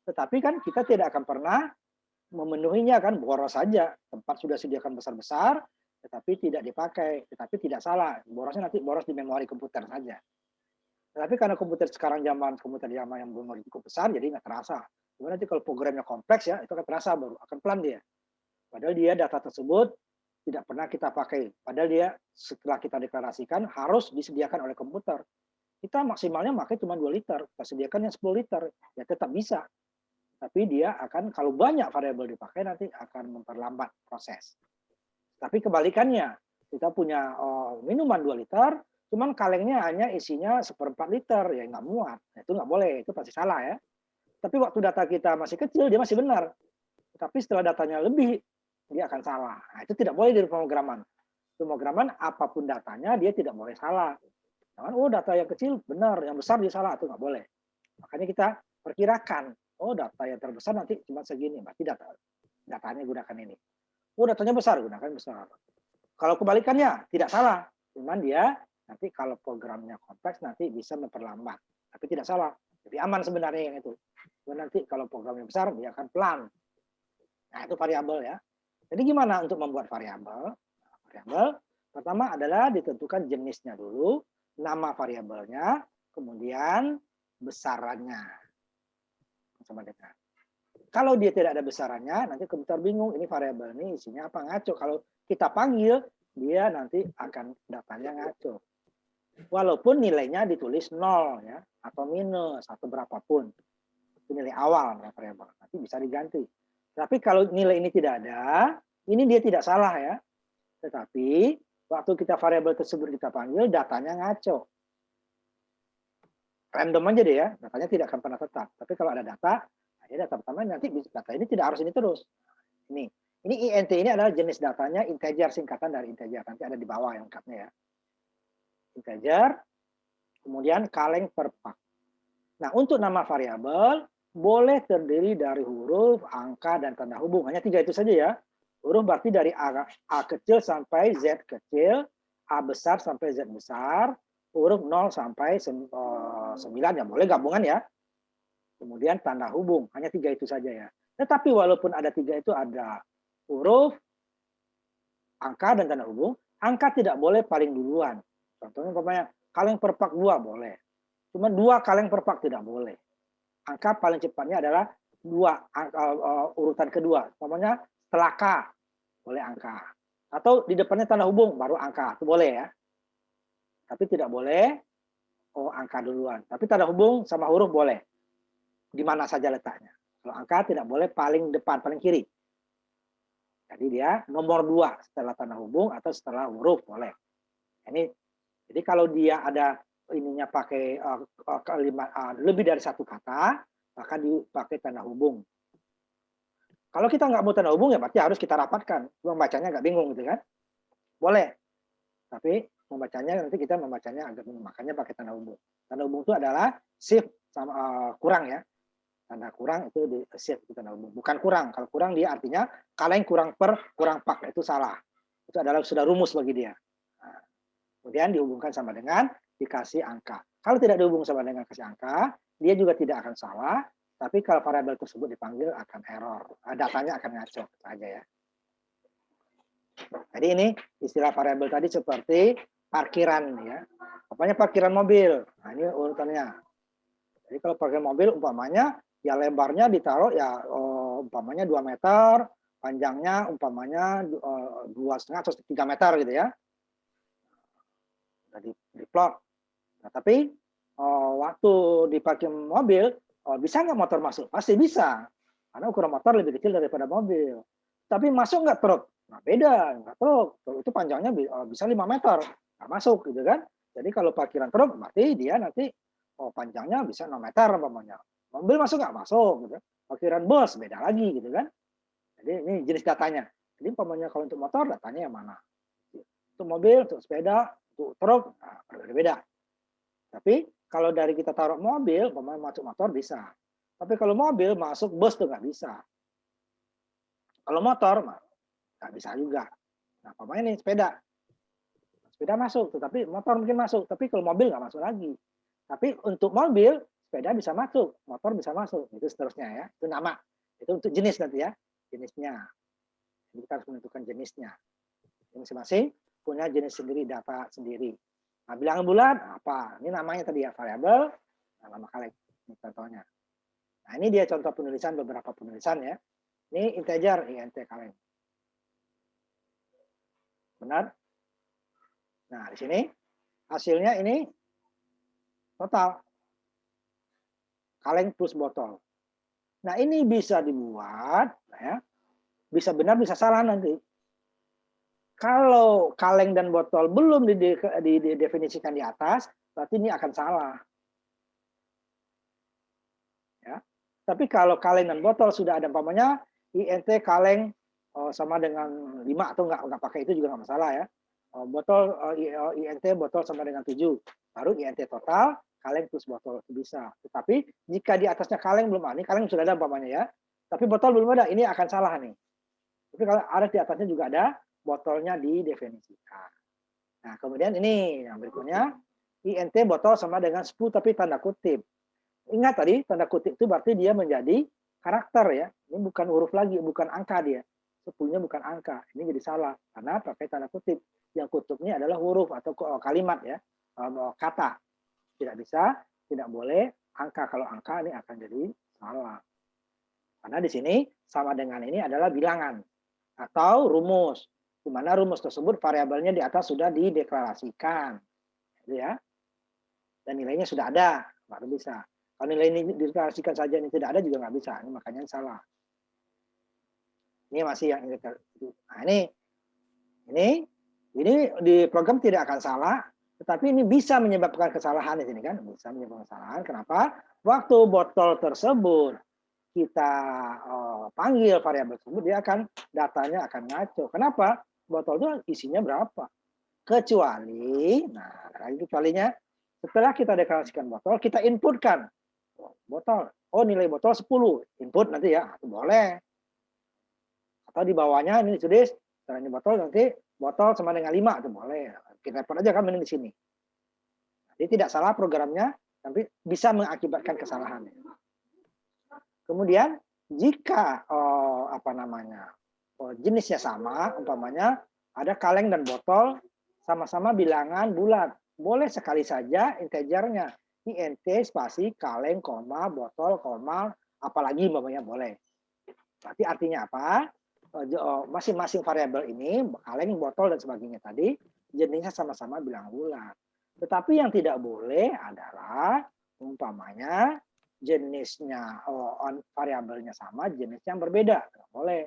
Tetapi kan kita tidak akan pernah memenuhinya kan, boros saja. Tempat sudah sediakan besar-besar, tetapi tidak dipakai. Tetapi tidak salah. Borosnya nanti boros di memori komputer saja. Tetapi karena komputer sekarang komputer zaman yang memori cukup besar, jadi nggak terasa. Kemudian nanti kalau programnya kompleks ya, itu akan terasa baru, akan pelan dia. Padahal dia data tersebut tidak pernah kita pakai. Padahal dia setelah kita deklarasikan harus disediakan oleh komputer. Kita maksimalnya pakai cuma 2 liter, kita sediakan yang 10 liter, ya tetap bisa. Tapi dia akan, kalau banyak variabel dipakai, nanti akan memperlambat proses. Tapi kebalikannya, kita punya minuman 2 liter, cuman kalengnya hanya isinya 1/4 liter, ya nggak muat. Nah, itu nggak boleh, itu pasti salah ya. Tapi waktu data kita masih kecil, dia masih benar. Tapi setelah datanya lebih, dia akan salah. Nah, itu tidak boleh di pemrograman. Pemrograman, apapun datanya, dia tidak boleh salah. Jangan, oh data yang kecil benar, yang besar dia salah, itu nggak boleh. Makanya kita perkirakan, oh data yang terbesar nanti cuma segini, berarti datanya gunakan ini. Oh datanya besar, gunakan besar. Kalau kebalikannya tidak salah, cuman dia nanti kalau programnya kompleks nanti bisa memperlambat, tapi tidak salah. Lebih aman sebenarnya yang itu. Cuman nanti kalau programnya besar dia akan pelan. Nah itu variabel ya. Jadi gimana untuk membuat variabel? Variabel pertama adalah ditentukan jenisnya dulu, nama variabelnya, kemudian besarannya. Sama dengan. Kalau dia tidak ada besarannya, nanti komputer bingung, ini variabel ini isinya apa, ngaco. Kalau kita panggil, dia nanti akan datanya ngaco. Walaupun nilainya ditulis 0 ya, atau minus, atau berapapun. Itu nilai awal variabel, nanti bisa diganti. Tapi kalau nilai ini tidak ada, ini dia tidak salah ya. Tetapi waktu kita variabel tersebut kita panggil, datanya ngaco. Random aja deh ya, datanya tidak akan pernah tetap. Tapi kalau ada data, data pertama nanti data ini tidak harus ini terus. Ini int ini adalah jenis datanya integer, singkatan dari integer. Nanti ada di bawah yang lengkapnya ya. Integer, kemudian kaleng per pak. Nah, untuk nama variabel boleh terdiri dari huruf, angka, dan tanda hubung. Hanya 3 itu saja ya. Huruf berarti dari A kecil sampai Z kecil, A besar sampai Z besar, huruf 0 sampai 9 ya, boleh gabungan ya. Kemudian tanda hubung, hanya 3 itu saja ya. Tetapi walaupun ada 3 itu, ada huruf, angka, dan tanda hubung, angka tidak boleh paling duluan. Contohnya umpamanya kaleng per pak 2 boleh. Cuma 2 kaleng per pak tidak boleh. Angka paling cepatnya adalah 2, urutan kedua. Umpamanya setelah K, boleh angka. Atau di depannya tanda hubung, baru angka, itu boleh ya. Tapi tidak boleh angka duluan. Tapi tanda hubung sama huruf boleh. Di mana saja letaknya. Kalau angka tidak boleh paling depan, paling kiri. Jadi dia nomor 2 setelah tanda hubung atau setelah huruf boleh. Jadi kalau dia ada ininya pakai kalimat lebih dari 1 kata, maka dipakai tanda hubung. Kalau kita nggak mau tanda hubung ya berarti harus kita rapatkan. Membacanya nggak bingung gitu kan? Boleh. Tapi membacanya nanti kita membacanya agak bingung. Makanya pakai tanda hubung. Tanda hubung itu adalah shift sama kurang ya. Tanda kurang itu di shift itu tanda hubung. Bukan kurang. Kalau kurang dia artinya kaleng kurang per kurang pak, itu salah. Itu adalah sudah rumus bagi dia. Nah, kemudian dihubungkan sama dengan dikasih angka. Kalau tidak dihubung sama dengan kasih angka, dia juga tidak akan salah. Tapi kalau variabel tersebut dipanggil akan error. Datanya akan ngaco saja ya. Jadi ini istilah variabel tadi seperti parkiran ya. Pokoknya parkiran mobil. Nah, ini urutannya. Jadi kalau parkiran mobil umpamanya ya lebarnya ditaruh ya umpamanya 2 meter, panjangnya umpamanya 2,5 atau 3 meter gitu ya. Di plot. Nah, tapi waktu di parkir mobil, bisa nggak motor masuk? Pasti bisa. Karena ukuran motor lebih kecil daripada mobil. Tapi masuk nggak truk? Nah, beda. Nggak truk. Truk itu panjangnya bisa 5 meter. Nggak masuk gitu kan. Jadi kalau parkiran truk, berarti dia nanti panjangnya bisa 6 meter umpamanya. Mobil masuk nggak? Masuk. Gitu. Parkiran bus, beda lagi gitu kan. Jadi ini jenis datanya. Jadi umpamanya kalau untuk motor, datanya yang mana? Untuk mobil, untuk sepeda, untuk truk, nah, berbeda. Tapi kalau dari kita taruh mobil, masuk motor bisa. Tapi kalau mobil masuk bus tuh nggak bisa. Kalau motor nggak bisa juga. Nah, pemain ini sepeda masuk, tetapi motor mungkin masuk. Tapi kalau mobil nggak masuk lagi. Tapi untuk mobil sepeda bisa masuk, motor bisa masuk, itu seterusnya ya. Itu nama. Itu untuk jenis nanti ya, jenisnya. Jadi kita harus menentukan jenisnya. Masing-masing punya jenis sendiri, data sendiri. Nah, bilangan bulat apa? Ini namanya tadi ya variabel, nama kaleng. Ini contohnya. Nah, ini dia contoh penulisan, beberapa penulisan ya. Ini integer, int kaleng. Benar? Nah, di sini hasilnya ini total. Kaleng plus botol. Nah, ini bisa dibuat, ya, bisa benar, bisa salah nanti. Kalau kaleng dan botol belum didefinisikan di atas, berarti ini akan salah. Ya. Tapi kalau kaleng dan botol sudah ada umpamanya INT kaleng sama dengan 5 atau enggak pakai itu juga nggak masalah ya. Botol INT botol sama dengan 7. Baru INT total kaleng plus botol itu bisa. Tetapi jika di atasnya kaleng belum ada, ini kaleng sudah ada umpamanya ya. Tapi botol belum ada, ini akan salah nih. Tapi kalau ada di atasnya juga ada, botolnya didefinisikan. Nah, kemudian ini yang berikutnya, INT botol sama dengan 10 tapi tanda kutip. Ingat tadi tanda kutip itu berarti dia menjadi karakter ya. Ini bukan huruf lagi, bukan angka dia. 10-nya bukan angka. Ini jadi salah karena pakai tanda kutip. Yang kutipnya adalah huruf atau kalimat ya, kata. Tidak bisa, tidak boleh angka. Kalau angka ini akan jadi salah. Karena di sini sama dengan ini adalah bilangan atau rumus. Di mana rumus tersebut variabelnya di atas sudah dideklarasikan. Ya. Dan nilainya sudah ada, baru bisa. Kalau nilai ini dideklarasikan saja ini tidak ada juga nggak bisa. Ini makanya salah. Ini masih yang ini. Nah, ini di program tidak akan salah, tetapi ini bisa menyebabkan kesalahan di sini kan, bisa menyebabkan kesalahan. Kenapa? Waktu botol tersebut kita panggil variabel tersebut, dia akan datanya akan ngaco. Kenapa? Botol itu isinya berapa? Kecuali, nah lagi kecualinya, setelah kita deklarasikan botol, kita inputkan botol. Oh, nilai botol 10, input nanti ya, itu boleh. Atau di bawahnya ini tulis, caranya botol nanti botol sama dengan 5, itu boleh. Kita input aja kan ini di sini. Jadi tidak salah programnya, tapi bisa mengakibatkan kesalahan. Kemudian jika jenisnya sama, umpamanya ada kaleng dan botol sama-sama bilangan bulat, boleh sekali saja integernya INT spasi kaleng, koma, botol, koma, apalagi umpamanya boleh. Berarti artinya apa? Masing-masing variabel ini, kaleng, botol dan sebagainya tadi jenisnya sama-sama bilangan bulat. Tetapi yang tidak boleh adalah umpamanya jenisnya variabelnya sama, jenisnya yang berbeda, nggak boleh.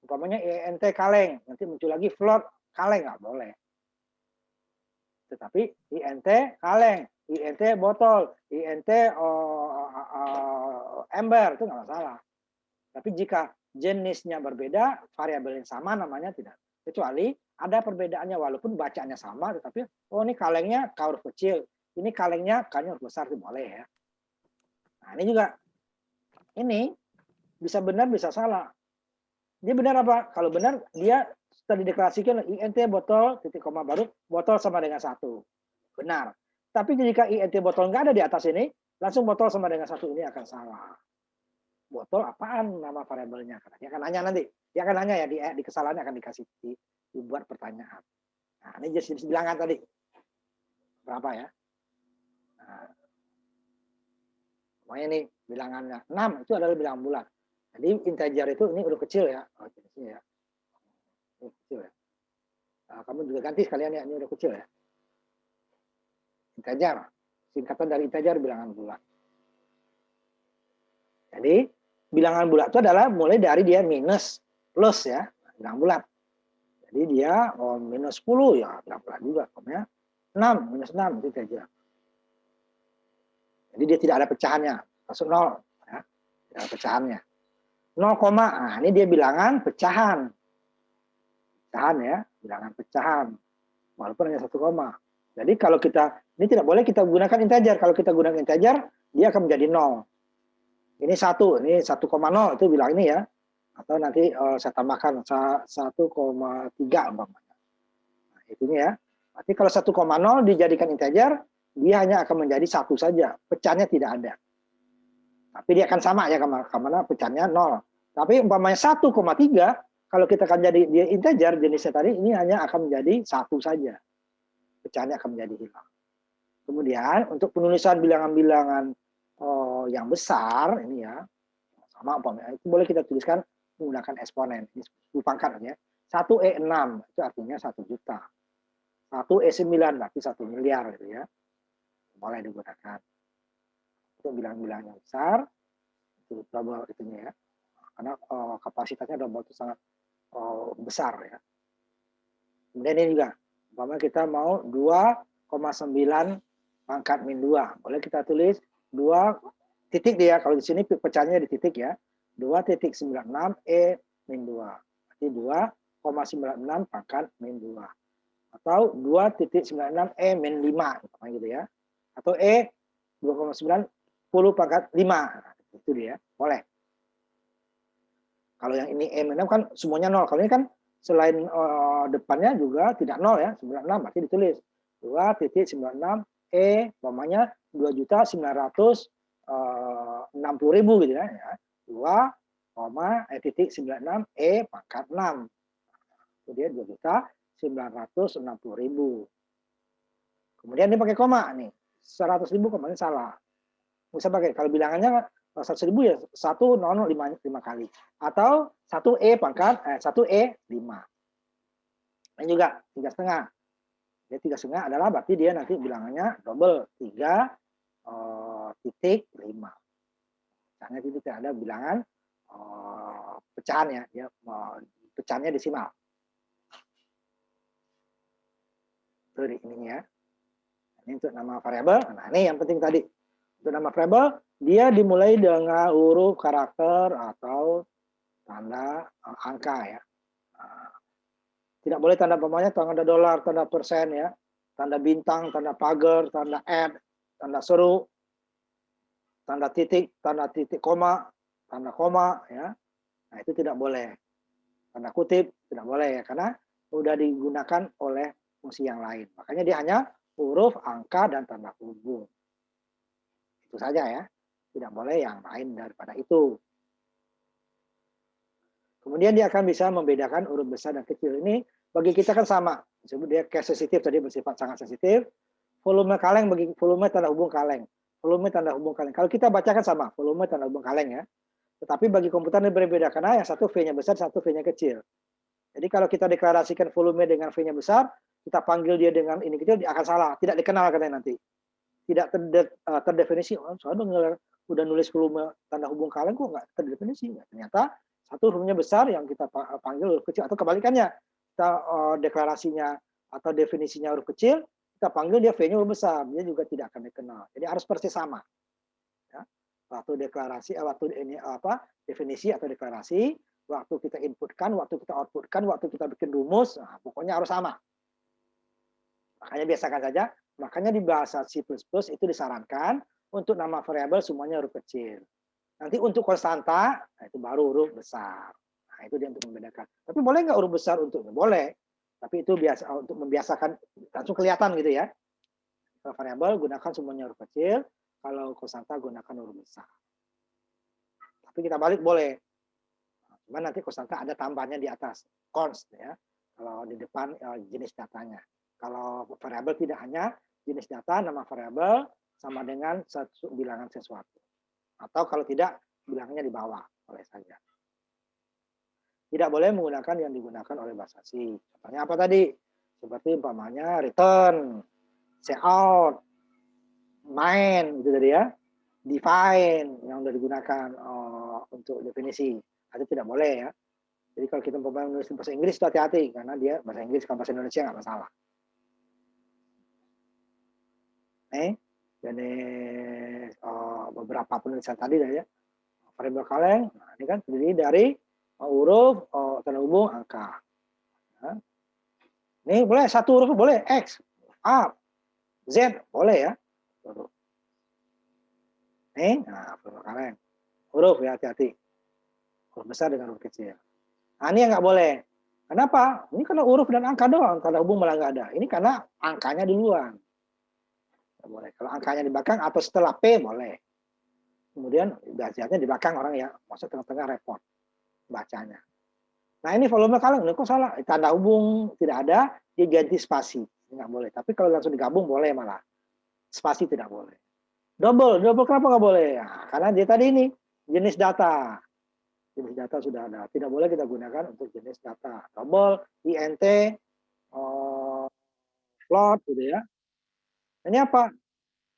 Umpamanya INT kaleng, nanti muncul lagi float kaleng, nggak boleh. Tetapi INT kaleng, INT botol, INT ember itu nggak masalah. Tapi jika jenisnya berbeda, variabel yang sama namanya tidak. Kecuali ada perbedaannya walaupun bacaannya sama, tetapi oh ini kalengnya K huruf kecil, ini kalengnya K-nya huruf besar itu boleh ya. Nah, ini juga ini bisa benar bisa salah. Dia benar apa? Kalau benar dia sudah dideklarasikan INT botol titik koma baru botol sama dengan 1. Benar. Tapi jika INT botol nggak ada di atas ini, langsung botol sama dengan 1 ini akan salah. Botol apaan nama variabelnya? Dia akan nanya nanti. Dia akan nanya ya di kesalahannya akan dikasih dibuat pertanyaan. Nah, ini jenis bilangan tadi. Berapa ya? Nah, pokoknya ini bilangannya 6 itu adalah bilangan bulat. Jadi integer itu ini huruf kecil ya. Oh, jenisnya ya. Ini kecil ya. Nah, kamu juga ganti sekalian ya, ini huruf kecil ya. Integer. Singkatan dari integer bilangan bulat. Jadi bilangan bulat itu adalah mulai dari dia minus plus ya, bilangan bulat. Jadi dia minus 10 ya bilangan bulat juga. Pokoknya 6, minus 6 itu integer. Jadi dia tidak ada pecahannya, masuk 0 ya. Tidak ada pecahannya. 0, nah ini dia bilangan pecahan. Pecahan ya, bilangan pecahan. Walaupun hanya 1 koma. Jadi kalau kita, ini tidak boleh kita gunakan integer. Kalau kita gunakan integer, dia akan menjadi 0. Ini 1, ini 1,0 itu bilang ini ya. Atau nanti saya tambahkan 1,3 umpamanya. Nah, ini ya. Berarti kalau 1,0 dijadikan integer, dia hanya akan menjadi 1 saja. Pecahnya tidak ada. Tapi dia akan sama ya, karena pecahnya 0. Tapi umpamanya 1,3, kalau kita akan jadi dia integer jenisnya tadi, ini hanya akan menjadi 1 saja. Pecahnya akan menjadi hilang. Kemudian untuk penulisan bilangan-bilangan yang besar ini ya, sama umpamanya itu boleh kita tuliskan menggunakan eksponen. Ini 10 pangkat ya. 1E6 itu artinya 1 juta. 1E9 berarti 1 miliar gitu ya. Boleh digunakan. Untuk bilang-bilang yang besar, itu double itunya ya. Karena kapasitasnya double itu sangat besar ya. Kemudian ini juga, umpamanya kita mau 2,9 pangkat min 2. Boleh kita tulis 2 titik dia, kalau di sini pecahnya di titik ya. 2,96 E min 2. Berarti 2,96 pangkat min 2. Atau 2,96 E min 5. Gitu ya. Atau E 2,9 10 pangkat 5. Itu dia, boleh. Kalau yang ini E min 6 kan semuanya 0. Kalau ini kan selain depannya juga tidak 0 ya, 96 berarti ditulis 2,96 E, umpamanya 2.960.000 gitu ya. 2,96 E pangkat 6. Itu dia 2.960.000. Kemudian dia pakai koma nih. 100.000 kemarin salah. Bisa pakai kalau bilangannya 100.000 ya 1,005 kali atau 1E pangkat 1E5. Dan juga 3,5. Dia 3,5 adalah berarti dia nanti bilangannya double 3,5. Misalnya itu tidak ada bilangan pecahan ya, dia pecahannya desimal. Itu ini ya. Ini untuk nama variabel. Nah, ini yang penting tadi. Untuk nama variabel, dia dimulai dengan huruf, karakter, atau tanda angka ya. Tidak boleh tanda umpamanya tanda dolar, tanda persen ya, tanda bintang, tanda pagar, tanda add, tanda seru, tanda titik koma, tanda koma ya. Nah, itu tidak boleh. Tanda kutip tidak boleh ya, karena sudah digunakan oleh fungsi yang lain. Makanya dia hanya huruf, angka, dan tanda hubung. Itu saja ya. Tidak boleh yang lain daripada itu. Kemudian dia akan bisa membedakan huruf besar dan kecil. Ini bagi kita kan sama. Disebut dia case sensitif, tadi bersifat sangat sensitif. Volume kaleng bagi volume tanda hubung kaleng. Volume tanda hubung kaleng. Kalau kita baca kan sama, volume tanda hubung kaleng ya. Tetapi bagi komputer ini berbeda karena yang satu V-nya besar, satu V-nya kecil. Jadi kalau kita deklarasikan volume dengan V-nya besar, kita panggil dia dengan ini kecil, dia akan salah. Tidak dikenal katanya nanti. Tidak terdefinisi. Oh, soalnya udah nulis volume tanda hubung kaleng kok nggak terdefinisi. Ternyata satu hurufnya besar yang kita panggil huruf kecil, atau kebalikannya, kita deklarasinya atau definisinya huruf kecil, kita panggil dia V-nya huruf besar, dia juga tidak akan dikenal. Jadi harus persis sama. Ya. Waktu deklarasi, waktu ini definisi atau deklarasi, waktu kita inputkan, waktu kita outputkan, waktu kita bikin rumus, nah, pokoknya harus sama. Makanya biasakan saja. Makanya di bahasa C++ itu disarankan untuk nama variabel semuanya huruf kecil. Nanti untuk konstanta, nah itu baru huruf besar. Nah, itu dia untuk membedakan. Tapi boleh nggak huruf besar untuknya? Boleh. Tapi itu biasa untuk membiasakan, langsung kelihatan gitu ya. Kalau variabel gunakan semuanya huruf kecil, kalau konstanta gunakan huruf besar. Tapi kita balik boleh. Cuma nanti konstanta ada tambahnya di atas, const ya. Kalau di depan jenis datanya. Kalau variabel tidak hanya jenis data, nama variabel sama dengan bilangan sesuatu. Atau kalau tidak, bilangnya di bawah, boleh saja. Tidak boleh menggunakan yang digunakan oleh bahasa C. Contohnya apa tadi? Seperti umpamanya return, cout, main, gitu tadi ya. Define, yang sudah digunakan untuk definisi. Itu tidak boleh ya. Jadi kalau kita umpamanya menulis bahasa Inggris, itu hati-hati. Karena dia bahasa Inggris, kalau bahasa Indonesia nggak masalah. Jenis beberapa penulisan tadi ya, variabel kaleng. Nah, ini kan terdiri dari huruf, tanda hubung, angka. Nah, ini boleh satu huruf boleh X, A, Z boleh ya. Nah variabel kaleng. Huruf ya, hati-hati. Huruf besar dengan huruf kecil. Nah, ini yang nggak boleh. Kenapa? Ini karena huruf dan angka doang, tanda hubung malah nggak ada. Ini karena angkanya duluan. Boleh. Kalau angkanya di belakang atau setelah P boleh. Kemudian bacanya di belakang orang ya, masuk tengah-tengah repot bacanya. Nah ini volume kaleng, kok salah? Tanda hubung tidak ada, diganti spasi, nggak boleh. Tapi kalau langsung digabung boleh malah. Spasi tidak boleh. Double kenapa nggak boleh? Ya, karena dia tadi ini jenis data. jenis data sudah ada. Tidak boleh kita gunakan untuk jenis data. Double, int, float, gitu ya. Ini apa?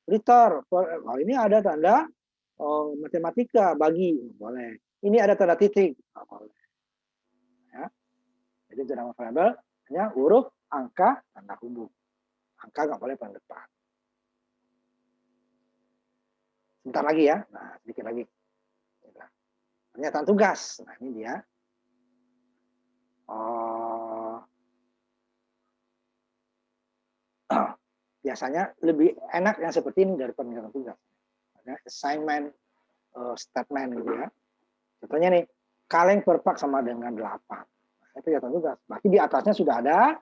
Return. Oh, ini ada tanda matematika, bagi. Boleh. Ini ada tanda titik. Oh, boleh. Ya. Jadi itu nama variabel hanya huruf, angka, tanda hubung. Angka nggak boleh paling depan. Sebentar lagi ya. Nah, sedikit lagi. Pernyataan tugas. Nah, ini dia. Biasanya lebih enak yang seperti ini dari pernyataan tugas. Assignment statement gitu ya. Contohnya nih, kaleng per pak sama dengan 8. Nah, itu pernyataan tugas. Berarti di atasnya sudah ada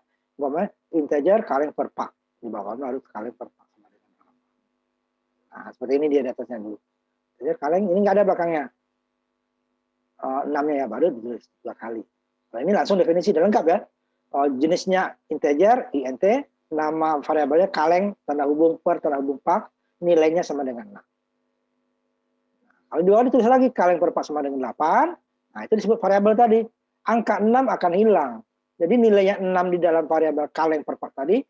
integer kaleng per pak. Di bawahnya harus kaleng per pak sama dengan 8. Nah, seperti ini dia di atasnya dulu. Jadi kaleng ini nggak ada belakangnya. 6-nya ya, baru ditulis 2 kali. Nah, ini langsung definisi udah lengkap ya. Jenisnya integer, int, nama variabelnya kaleng, tanda hubung per, tanda hubung pak, nilainya sama dengan 6. Kalau di bawah ditulis lagi kaleng per pak sama dengan 8, nah itu disebut variabel tadi. Angka 6 akan hilang. Jadi nilainya 6 di dalam variabel kaleng per pak tadi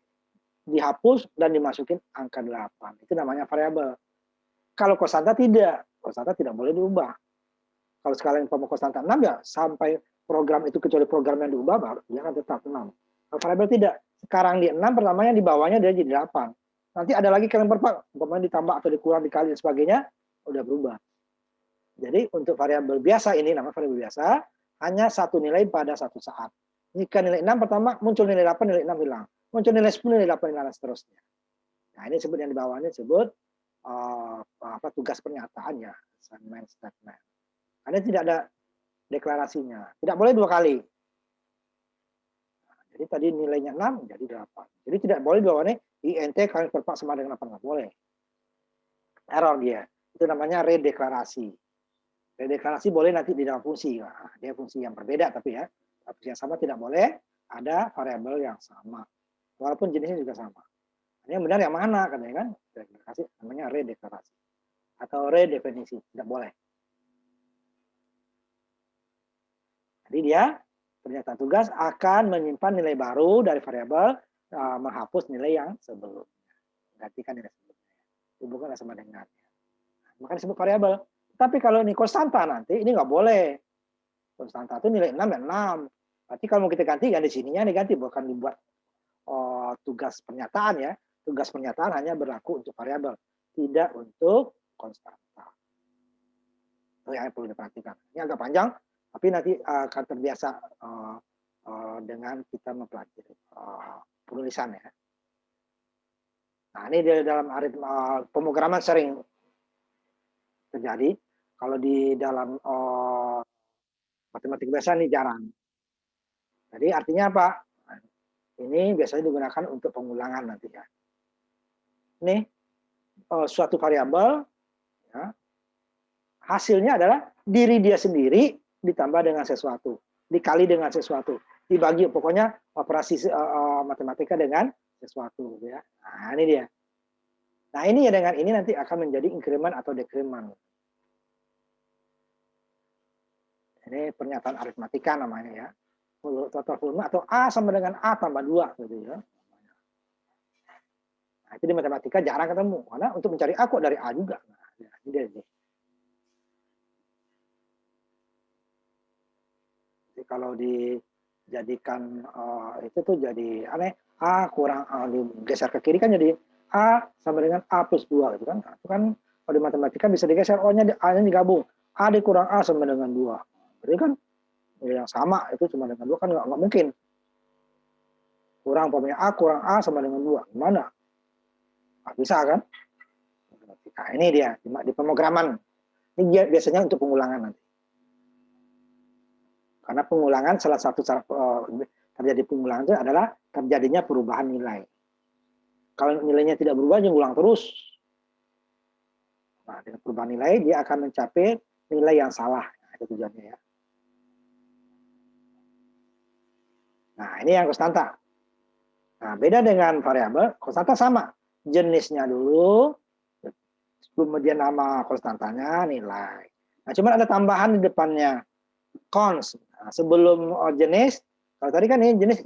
dihapus dan dimasukin angka 8. Itu namanya variabel. Kalau konstanta tidak. Konstanta tidak boleh diubah. Kalau sekalian konstanta 6 ya sampai program itu kecuali program yang diubah baru dia akan tetap 6. Kalau variabel tidak. Sekarang di 6 pertamanya di bawahnya dia jadi 8. Nanti ada lagi kaleng per pak, umpamanya ditambah atau dikurang dikali dan sebagainya udah berubah. Jadi untuk variabel biasa ini nama variabel biasa hanya satu nilai pada satu saat. Jika nilai 6 pertama muncul nilai 8 nilai 6 hilang. Muncul nilai 10 nilai 8 hilang dan seterusnya. Nah, ini disebut yang di bawahnya disebut tugas pernyataan ya, assignment statement. Karena tidak ada deklarasinya. Tidak boleh 2 kali. Nah, jadi tadi nilainya 6 jadi 8. Jadi tidak boleh di bawahnya int kali per pak sama dengan 8, nggak boleh. Error dia. Itu namanya redeklarasi. Redeklarasi boleh nanti di dalam fungsi. Nah, dia fungsi yang berbeda tapi ya. Fungsi yang sama tidak boleh ada variabel yang sama. Walaupun jenisnya juga sama. Yang benar yang mana katanya kan? Redeklarasi namanya redeklarasi. Atau redefinisi, tidak boleh. Jadi dia pernyataan tugas akan menyimpan nilai baru dari variabel, menghapus nilai yang sebelumnya. Gantikan nilai sebelumnya. Hubungkan sama dengannya. Maka disebut variabel. Tapi kalau ini konstanta nanti, ini nggak boleh. Konstanta itu nilai 6 dan 6. Berarti kalau mau kita ganti, ya di sininya diganti. Bukan dibuat tugas pernyataan ya. Tugas pernyataan hanya berlaku untuk variabel. Tidak untuk konstanta. Itu yang perlu diperhatikan. Ini agak panjang, tapi nanti akan terbiasa dengan kita mempelajari penulisan ya. Nah, ini di dalam pemrograman sering terjadi. Kalau di dalam matematika biasa ini jarang. Jadi artinya apa? Ini biasanya digunakan untuk pengulangan nanti ya. Ini suatu variabel, ya, hasilnya adalah diri dia sendiri ditambah dengan sesuatu, dikali dengan sesuatu, dibagi pokoknya operasi matematika dengan sesuatu. Ya. Nah ini dia. Nah ini ya dengan ini nanti akan menjadi increment atau decrement. Ini pernyataan aritmatika namanya ya. Total volume atau A sama dengan A tambah 2 gitu ya. Nah, itu di matematika jarang ketemu karena untuk mencari A kok dari A juga. Nah, ya, ini dia. Jadi kalau dijadikan itu tuh jadi aneh, A kurang A digeser ke kiri kan jadi A sama dengan A plus 2 gitu kan. Nah, itu kan kalau di matematika bisa digeser O-nya A-nya digabung. A dikurang A sama dengan 2. Berarti kan yang sama itu cuma dengan 2 kan nggak mungkin. Kurang umpamanya A kurang A sama dengan 2. Gimana? Nggak bisa kan? Nah, ini dia di pemrograman. Ini biasanya untuk pengulangan nanti. Karena pengulangan salah satu cara terjadi pengulangan itu adalah terjadinya perubahan nilai. Kalau nilainya tidak berubah, dia ulang terus. Nah, dengan perubahan nilai, dia akan mencapai nilai yang salah. Nah, itu tujuannya ya. Nah, ini yang konstanta. Nah, beda dengan variabel, konstanta sama. Jenisnya dulu, kemudian nama konstantanya, nilai. Nah, cuma ada tambahan di depannya. cons. Nah, sebelum jenis, kalau tadi kan ini jenis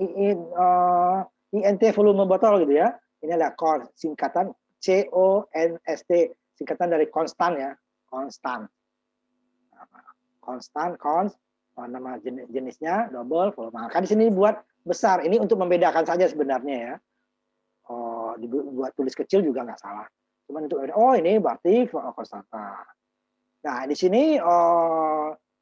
INT volume botol gitu ya. Ini adalah cons, singkatan CONST, singkatan dari konstan ya, konstan. Konstan, cons, nama jenisnya double volume. Maka di sini buat besar. Ini untuk membedakan saja sebenarnya ya. Dibuat tulis kecil juga nggak salah. Cuman untuk ini berarti konstanta. Nah di sini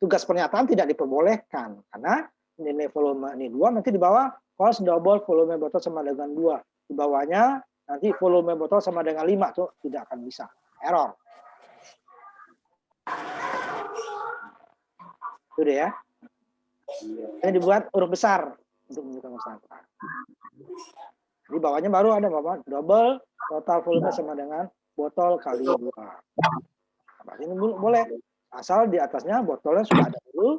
tugas pernyataan tidak diperbolehkan karena nilai volume ini 2, nanti di bawah cons double volume botol sama dengan 2. Di bawahnya nanti volume botol sama dengan 5 tuh tidak akan bisa. Error. Itu deh ya. Ini dibuat huruf besar untuk menunjukkan konstanta. Di bawahnya baru ada Bapak double total volume sama dengan botol kali 2. Nah, ini boleh asal di atasnya botolnya sudah ada dulu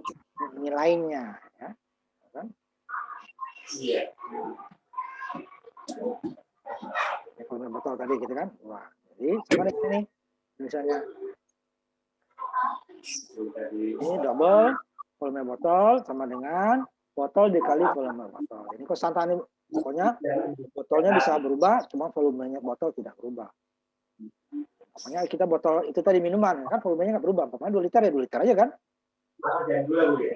nilainya ya. Kan? Iya. Volume botol tadi gitu kan. Wah, jadi sama di sini misalnya ini double volume botol sama dengan botol dikali volume botol. Ini konstanta ini pokoknya botolnya bisa berubah, cuma volumenya botol tidak berubah. Pokoknya kita botol itu tadi minuman kan volumenya nggak berubah, pokoknya 2 liter ya 2 liter aja kan.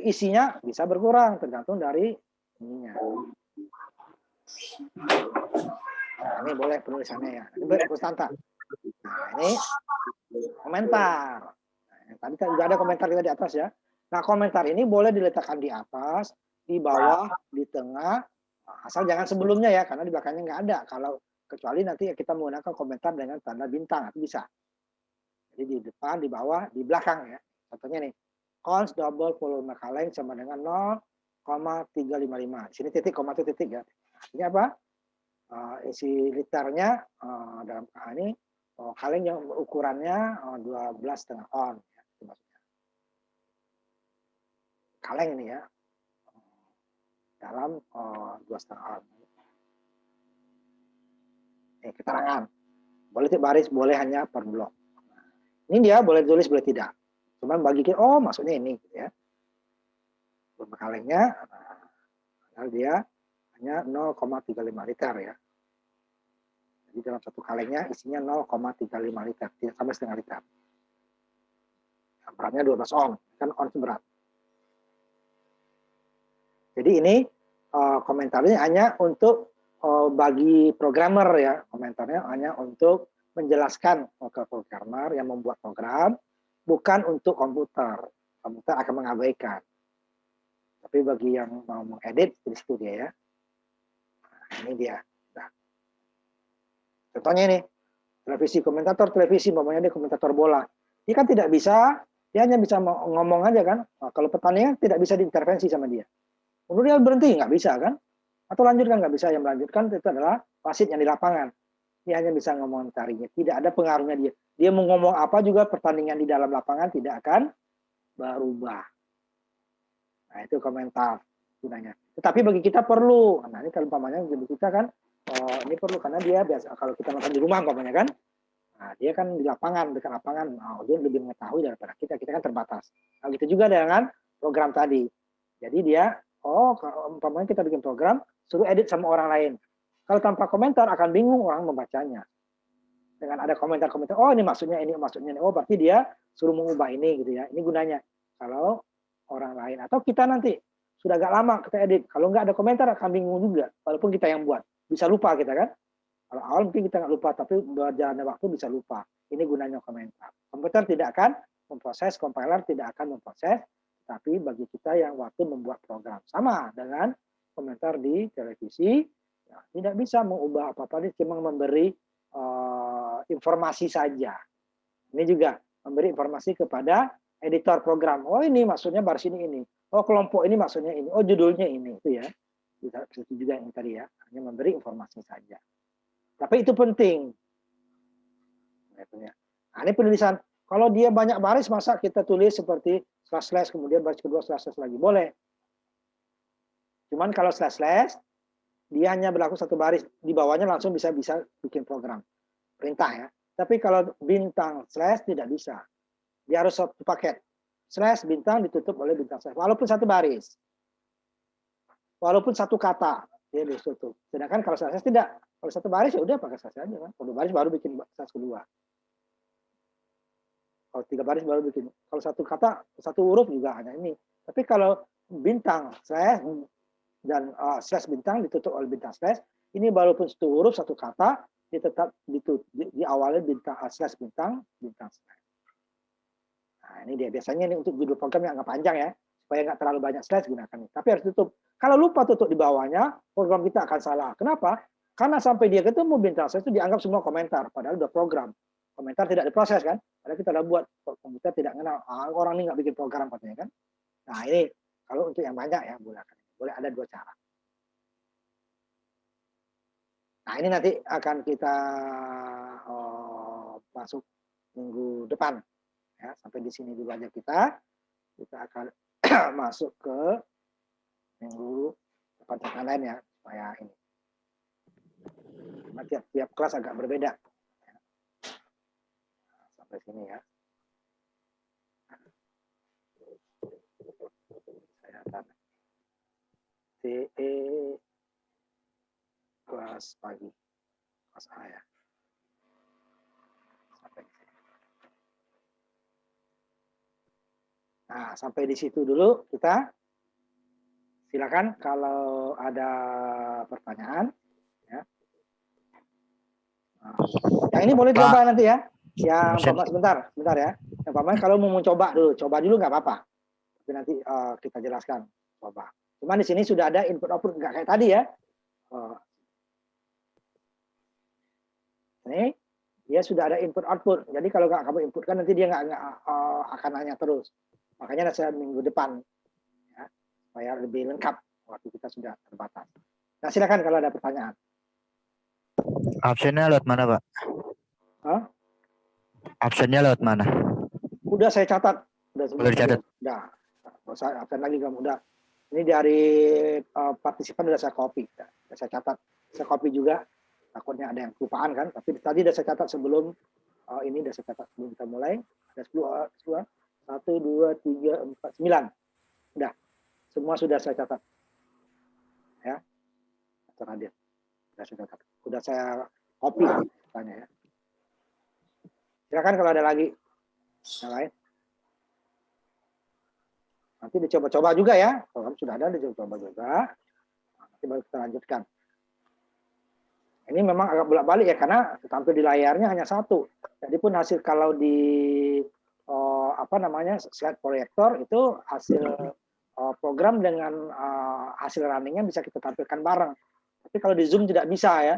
Isinya bisa berkurang tergantung dari ininya. Nah, ini boleh penulisannya ya. Ini konstanta. Nah, ini komentar. Nah, tadi juga ada komentar kita di atas ya. Nah, komentar ini boleh diletakkan di atas, di bawah, di tengah, asal jangan sebelumnya ya, karena di belakangnya nggak ada. Kalau kecuali nanti kita menggunakan komentar dengan tanda bintang, itu bisa. Jadi di depan, di bawah, di belakang ya. Contohnya nih, cons double volume kaleng sama dengan 0,355. Di sini titik, koma itu titik ya. Ini apa? Isi liternya dalam ini kaleng yang ukurannya 12,5 on. Ya, itu maksudnya. Kaleng ini ya. Dalam 2,5 on. Keterangan. Boleh baris, boleh hanya per blok. Ini dia boleh tulis, boleh tidak. Cuman bagi kita, maksudnya ini gitu ya. Kalengnya, nah, dia hanya 0,35 liter ya. Jadi dalam satu kalengnya isinya 0,35 liter, tidak sampai setengah liter. Nah, beratnya 12 on, kan on berat. Jadi ini komentarnya hanya untuk bagi programmer ya, komentarnya hanya untuk menjelaskan ke programmer yang membuat program, bukan untuk komputer. Komputer akan mengabaikan. Tapi bagi yang mau mengedit, di situ dia ya. Nah, ini dia. Nah. Contohnya ini, televisi, komentator televisi, namanya dia komentator bola. Dia kan tidak bisa, dia hanya bisa ngomong aja kan. Nah, kalau pertandingan tidak bisa diintervensi sama dia. Menurut dia berhenti, nggak bisa kan? Atau lanjutkan, nggak bisa. Yang melanjutkan itu adalah wasit yang di lapangan. Dia hanya bisa ngomentarinya. Tidak ada pengaruhnya dia. Dia mau ngomong apa juga pertandingan di dalam lapangan tidak akan berubah. Nah, itu komentar gunanya. Tetapi bagi kita perlu. Nah, ini kalau umpamanya bagi kita kan, ini perlu karena dia biasa kalau kita nonton di rumah umpamanya kan, nah, dia kan di lapangan, dekat lapangan, dia lebih mengetahui daripada kita. Kita kan terbatas. Nah, gitu juga dengan program tadi. Jadi dia, umpamanya kita bikin program, suruh edit sama orang lain. Kalau tanpa komentar akan bingung orang membacanya. Dengan ada komentar-komentar, ini maksudnya ini, maksudnya ini. Berarti dia suruh mengubah ini gitu ya. Ini gunanya. Kalau orang lain atau kita nanti sudah agak lama kita edit, kalau nggak ada komentar akan bingung juga, walaupun kita yang buat, bisa lupa kita kan. Kalau awal mungkin kita nggak lupa, tapi berjalannya waktu bisa lupa. Ini gunanya komentar. Komputer tidak akan memproses, compiler tidak akan memproses, tapi bagi kita yang waktu membuat program sama dengan komentar di televisi, ya, tidak bisa mengubah apa-apa, ini cuma memberi informasi saja. Ini juga memberi informasi kepada editor program. Ini maksudnya baris ini. Kelompok ini maksudnya ini. Judulnya ini. Itu ya. Itu juga yang tadi ya. Hanya memberi informasi saja. Tapi itu penting. Nah, ini penulisan. Kalau dia banyak baris, masa kita tulis seperti slash, kemudian baris kedua slash lagi. Boleh. Cuman kalau slash, dia hanya berlaku satu baris. Di bawahnya langsung bisa bikin program. Perintah ya. Tapi kalau bintang slash tidak bisa. Dia harus satu paket. slash bintang ditutup oleh bintang slash. Walaupun satu baris. Walaupun satu kata dia ditutup. Sedangkan kalau slash tidak. Kalau satu baris ya udah pakai slash aja kan. Kalau 2 baris baru bikin slash kedua. Kalau 3 baris baru bikin. Kalau satu kata, satu huruf juga hanya ini. Tapi kalau bintang slash dan slash bintang ditutup oleh bintang slash, ini walaupun satu huruf, satu kata, dia tetap diawali bintang slash bintang slash. Nah, ini dia. Biasanya ini untuk judul program yang agak panjang ya, supaya nggak terlalu banyak slash gunakan ini. Tapi harus tutup. Kalau lupa tutup di bawahnya, program kita akan salah. Kenapa? Karena sampai dia ketemu bintang slash itu dianggap semua komentar, padahal udah program. Komentar tidak diproses kan? Padahal kita udah buat, komputer tidak kenal. Orang ini nggak bikin program katanya kan? Nah ini kalau untuk yang banyak ya gunakan. Boleh ada 2 cara. Nah ini nanti akan kita masuk minggu depan. Ya, sampai di sini dulu aja kita akan masuk ke minggu depan lain ya, supaya ini. Karena tiap kelas agak berbeda. Sampai sini ya. Saya akan TE kelas pagi, kelas A ya. Sampai di sini. Nah, sampai di situ dulu kita. Silakan kalau ada pertanyaan. Ya. Nah, yang ini boleh dicoba nanti ya. Yang Pak Mas sebentar ya. Yang Pak Mas kalau mau coba dulu nggak apa-apa. Tapi nanti kita jelaskan coba. Cuman di sini sudah ada input output nggak kayak tadi ya. Ini dia sudah ada input output. Jadi kalau nggak kamu inputkan nanti dia nggak akan nanya terus. Makanya saya minggu depan ya, supaya lebih lengkap waktu kita sudah terbatas. Nah silakan kalau ada pertanyaan. Absennya lewat mana Pak? Hah? Absennya lewat mana? Udah saya catat. Udah dicatat? Udah. Nggak usah absen lagi kamu udah. Ini dari partisipan udah saya copy. Udah saya catat. Saya copy juga. Takutnya ada yang kelupaan kan. Tapi tadi udah saya catat sebelum ini udah saya catat sebelum kita mulai. Ada 10, 1, 2, 3, 4, 9. Udah. Semua sudah saya catat. Ya. Terhadir. Sudah saya catat. Udah saya copy tanya ya. Silakan kalau ada lagi yang lain. Nanti dicoba-coba juga ya. Kalau kamu sudah ada dicoba-coba juga. Nanti baru kita lanjutkan. Ini memang agak bolak-balik ya karena tampil di layarnya hanya satu. Jadi pun hasil kalau di slide proyektor itu hasil program dengan hasil runningnya bisa kita tampilkan bareng. Tapi kalau di Zoom tidak bisa ya.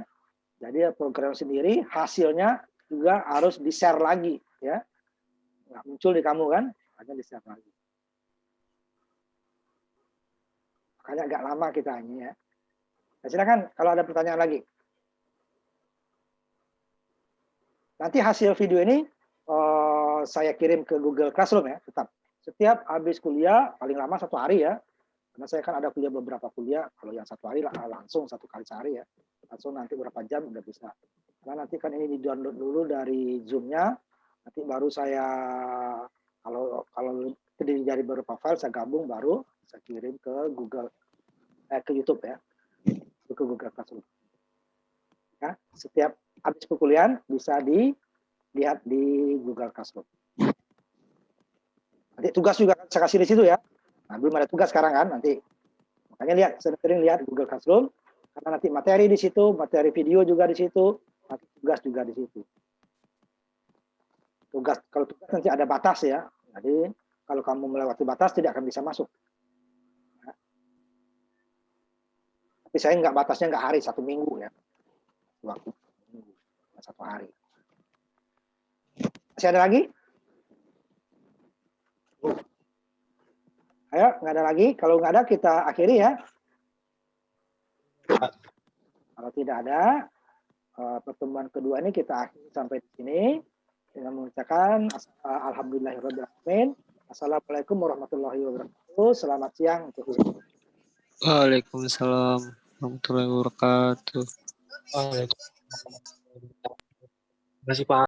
Jadi program sendiri hasilnya juga harus di-share lagi ya. Nggak muncul di kamu kan, hanya di-share lagi. Makanya agak lama kita ini ya. Nah, silakan kalau ada pertanyaan lagi. Nanti hasil video ini saya kirim ke Google Classroom ya, tetap. Setiap habis kuliah, paling lama 1 hari ya. Karena saya kan ada kuliah beberapa kuliah, kalau yang 1 hari langsung 1 kali sehari ya. Langsung nanti berapa jam udah bisa. Karena nanti kan ini di-download dulu dari Zoom-nya, nanti baru saya kalau terdiri dari beberapa file saya gabung baru saya kirim ke ke YouTube ya, ke Google Classroom. Ya, setiap habis perkuliahan bisa dilihat di Google Classroom. Nanti tugas juga saya kasih di situ ya. Nah, belum ada tugas sekarang kan, nanti makanya sering lihat Google Classroom karena nanti materi di situ, materi video juga di situ, nanti tugas juga di situ. Kalau tugas nanti ada batas ya. Jadi kalau kamu melewati batas tidak akan bisa masuk. Ya. Tapi saya batasnya nggak hari, 1 minggu ya. Waktu 1 hari. Masih ada lagi? Ayo, nggak ada lagi. Kalau nggak ada kita akhiri ya. Kalau tidak ada, pertemuan kedua ini kita akhiri sampai di sini dengan mengucapkan alhamdulillahirobbilalamin. Assalamualaikum warahmatullahi wabarakatuh. Selamat siang untuk semua. Waalaikumsalam warahmatullahi wabarakatuh. Waalaikumsalam. Terima kasih Pak.